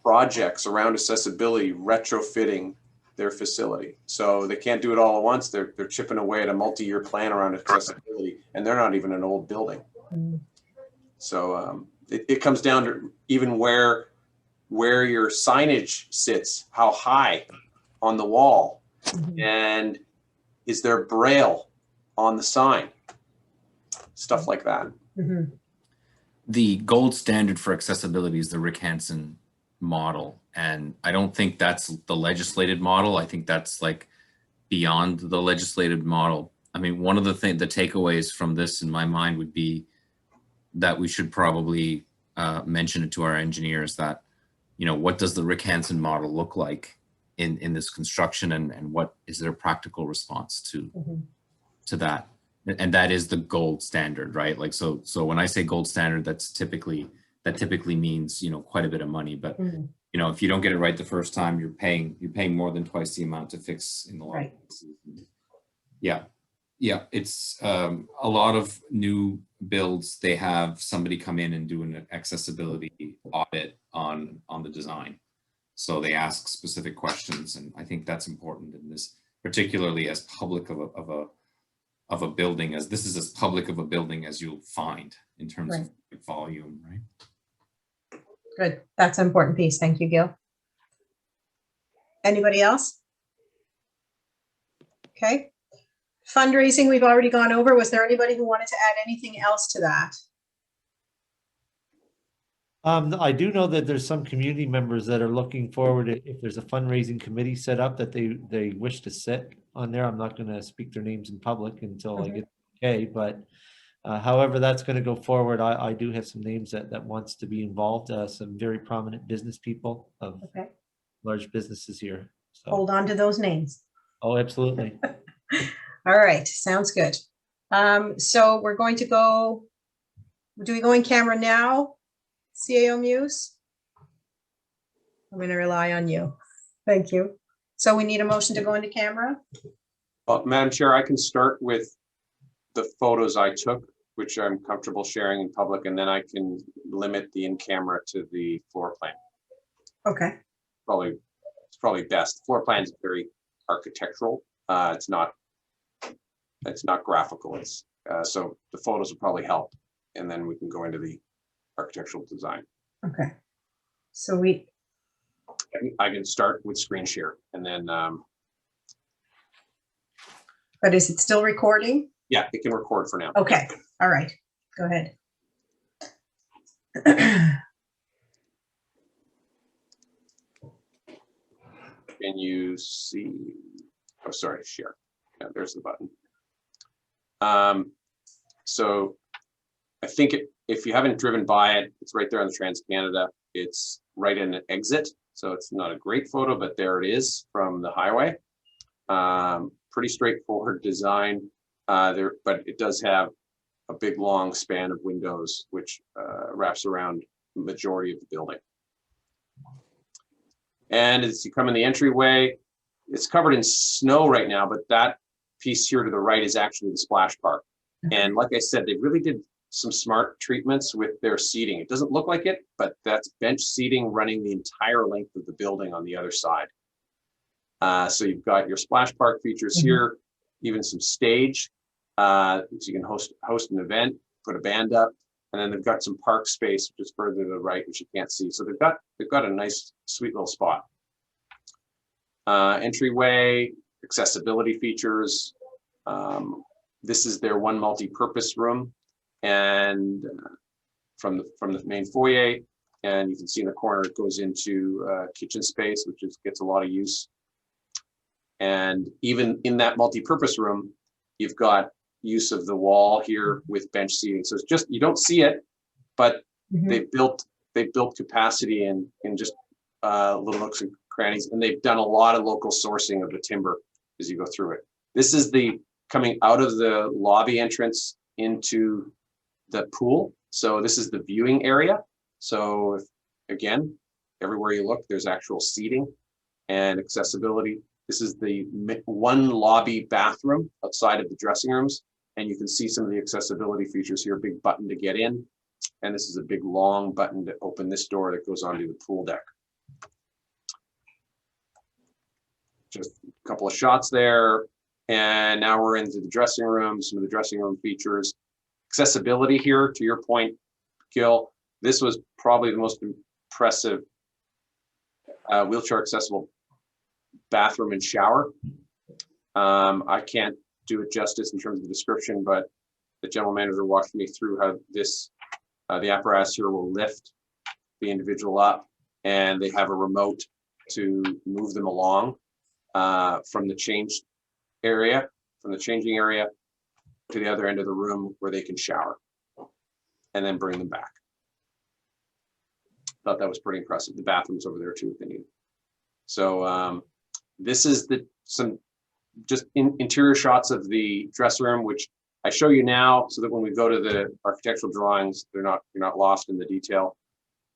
projects around accessibility, retrofitting their facility. So they can't do it all at once. They're chipping away at a multi-year plan around accessibility, and they're not even an old building. So it comes down to even where your signage sits, how high on the wall, and is there braille on the sign? Stuff like that. The gold standard for accessibility is the Rick Hansen model. And I don't think that's the legislated model. I think that's like beyond the legislated model. I mean, one of the takeaways from this in my mind would be that we should probably mention it to our engineers that, you know, what does the Rick Hansen model look like in this construction, and what is their practical response to that? And that is the gold standard, right? Like, so when I say gold standard, that typically means, you know, quite a bit of money, but you know, if you don't get it right the first time, you're paying more than twice the amount to fix in the long run. Yeah, it's a lot of new builds. They have somebody come in and do an accessibility audit on the design. So they ask specific questions, and I think that's important in this, particularly as public of a building, as this is as public of a building as you'll find in terms of volume, right? Good. That's an important piece. Thank you, Gil. Anybody else? Okay. Fundraising, we've already gone over. Was there anybody who wanted to add anything else to that? I do know that there's some community members that are looking forward, if there's a fundraising committee set up that they wish to sit on there. I'm not going to speak their names in public until I get okay, but however that's going to go forward, I do have some names that wants to be involved, some very prominent business people of large businesses here. So. Hold on to those names. Oh, absolutely. All right, sounds good. So we're going to go, do we go in camera now? CAO Muse? I'm going to rely on you. Thank you. So we need a motion to go into camera? Well, Madam Chair, I can start with the photos I took, which I'm comfortable sharing in public, and then I can limit the in-camera to the floor plan. Okay. It's probably best. The floor plan is very architectural. It's not graphical. It's so the photos will probably help, and then we can go into the architectural design. Okay. So I can start with screen share, and then. But is it still recording? Yeah, it can record for now. Okay. All right. Go ahead. Can you see? Oh, sorry, share. Yeah, there's the button. So I think if you haven't driven by it, it's right there on the Trans-Canada. It's right in an exit. So it's not a great photo, but there it is from the highway. Pretty straightforward design there, but it does have a big long span of windows, which wraps around the majority of the building. And as you come in the entryway, it's covered in snow right now, but that piece here to the right is actually the splash park. And like I said, they really did some smart treatments with their seating. It doesn't look like it, but that's bench seating running the entire length of the building on the other side. So you've got your splash park features here, even some stage, so you can host an event, put a band up, and then they've got some park space, which is further to the right, which you can't see. So they've got a nice, sweet little spot. Entryway, accessibility features. This is their one multi-purpose room, and from the main foyer, and you can see in the corner it goes into kitchen space, which gets a lot of use. And even in that multi-purpose room, you've got use of the wall here with bench seating. So it's just, you don't see it, but they built capacity in just little nooks and crannies, and they've done a lot of local sourcing of the timber as you go through it. This is the coming out of the lobby entrance into the pool. So this is the viewing area. So if, again, everywhere you look, there's actual seating and accessibility. This is the one lobby bathroom outside of the dressing rooms. And you can see some of the accessibility features here, big button to get in. And this is a big long button to open this door that goes onto the pool deck. Just a couple of shots there. And now we're into the dressing room, some of the dressing room features. Accessibility here, to your point, Gil, this was probably the most impressive wheelchair accessible bathroom and shower. I can't do it justice in terms of the description, but the general manager walked me through how this, the apparatus here will lift the individual up, and they have a remote to move them along from the changing area to the other end of the room where they can shower and then bring them back. Thought that was pretty impressive. The bathroom's over there too if they need. So this is some just interior shots of the dressing room, which I show you now so that when we go to the architectural drawings, you're not lost in the detail.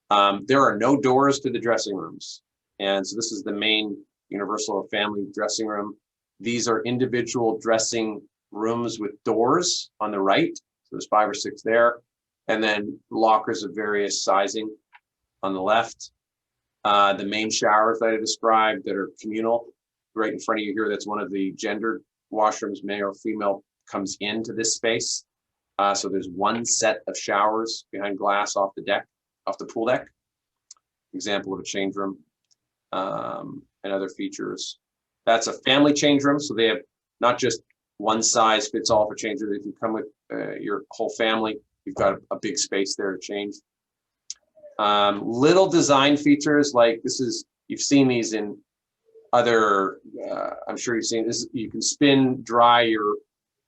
There are no doors to the dressing rooms. And so this is the main universal or family dressing room. These are individual dressing rooms with doors on the right. So there's 5 or 6 there. And then lockers of various sizing on the left. The main showers that I described that are communal, right in front of you here, that's one of the gendered washrooms, male or female, comes into this space. So there's one set of showers behind glass off the deck, off the pool deck. Example of a change room and other features. That's a family change room. So they have not just one size fits all for change room. If you come with your whole family, you've got a big space there to change. Little design features like this is, you've seen these in other, I'm sure you've seen this, you can spin dry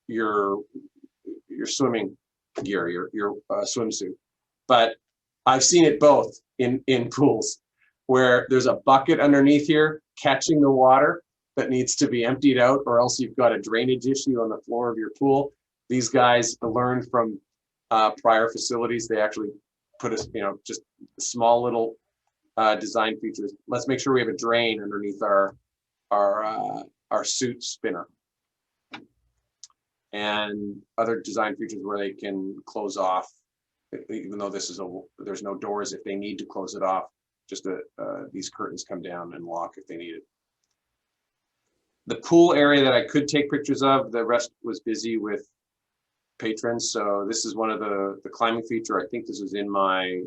your swimming gear, your swimsuit. But I've seen it both in pools where there's a bucket underneath here catching the water that needs to be emptied out, or else you've got a drainage issue on the floor of your pool. These guys learned from prior facilities. They actually put us, just small little design features. Let's make sure we have a drain underneath our suit spinner. And other design features where they can close off, even though there's no doors if they need to close it off. Just these curtains come down and lock if they need it. The pool area that I could take pictures of, the rest was busy with patrons. So this is one of the climbing feature. I think this is in my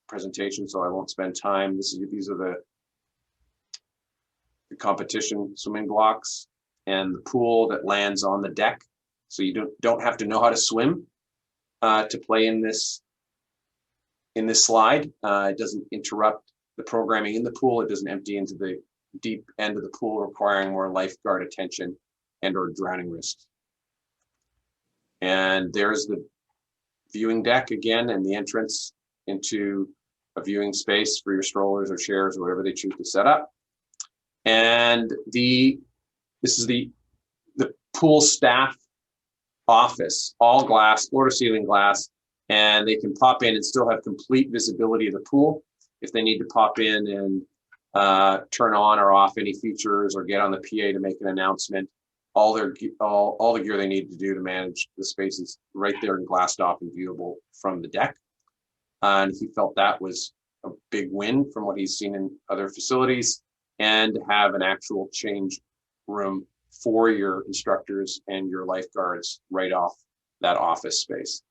presentation, so I won't spend time. These are the competition swimming blocks and the pool that lands on the deck. So you don't have to know how to swim to play in this slide. It doesn't interrupt the programming in the pool. It doesn't empty into the deep end of the pool, requiring more lifeguard attention and or drowning risks. And there's the viewing deck again, and the entrance into a viewing space for your strollers or chairs or whatever they choose to set up. And this is the pool staff office, all glass, floor to ceiling glass, and they can pop in and still have complete visibility of the pool if they need to pop in and turn on or off any features or get on the PA to make an announcement. All the gear they need to do to manage the space is right there and glassed off and viewable from the deck. And he felt that was a big win from what he's seen in other facilities, and to have an actual change room for your instructors and your lifeguards right off that office space.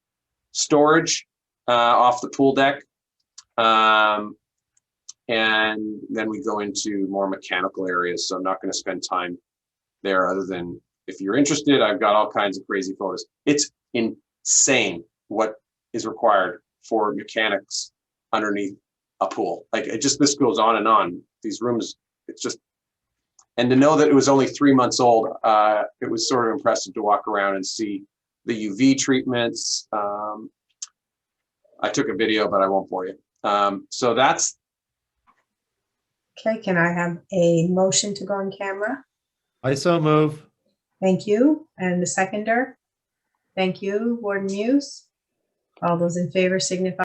Storage off the pool deck. And then we go into more mechanical areas. So I'm not going to spend time there other than if you're interested, I've got all kinds of crazy photos. It's insane what is required for mechanics underneath a pool. Like this goes on and on. These rooms, it's just, and to know that it was only 3 months old, it was sort of impressive to walk around and see the UV treatments. I took a video, but I won't bore you. So that's. Okay, can I have a motion to go on camera? I so move. Thank you. And the seconder? Thank you, Warden Muse. All those in favor signify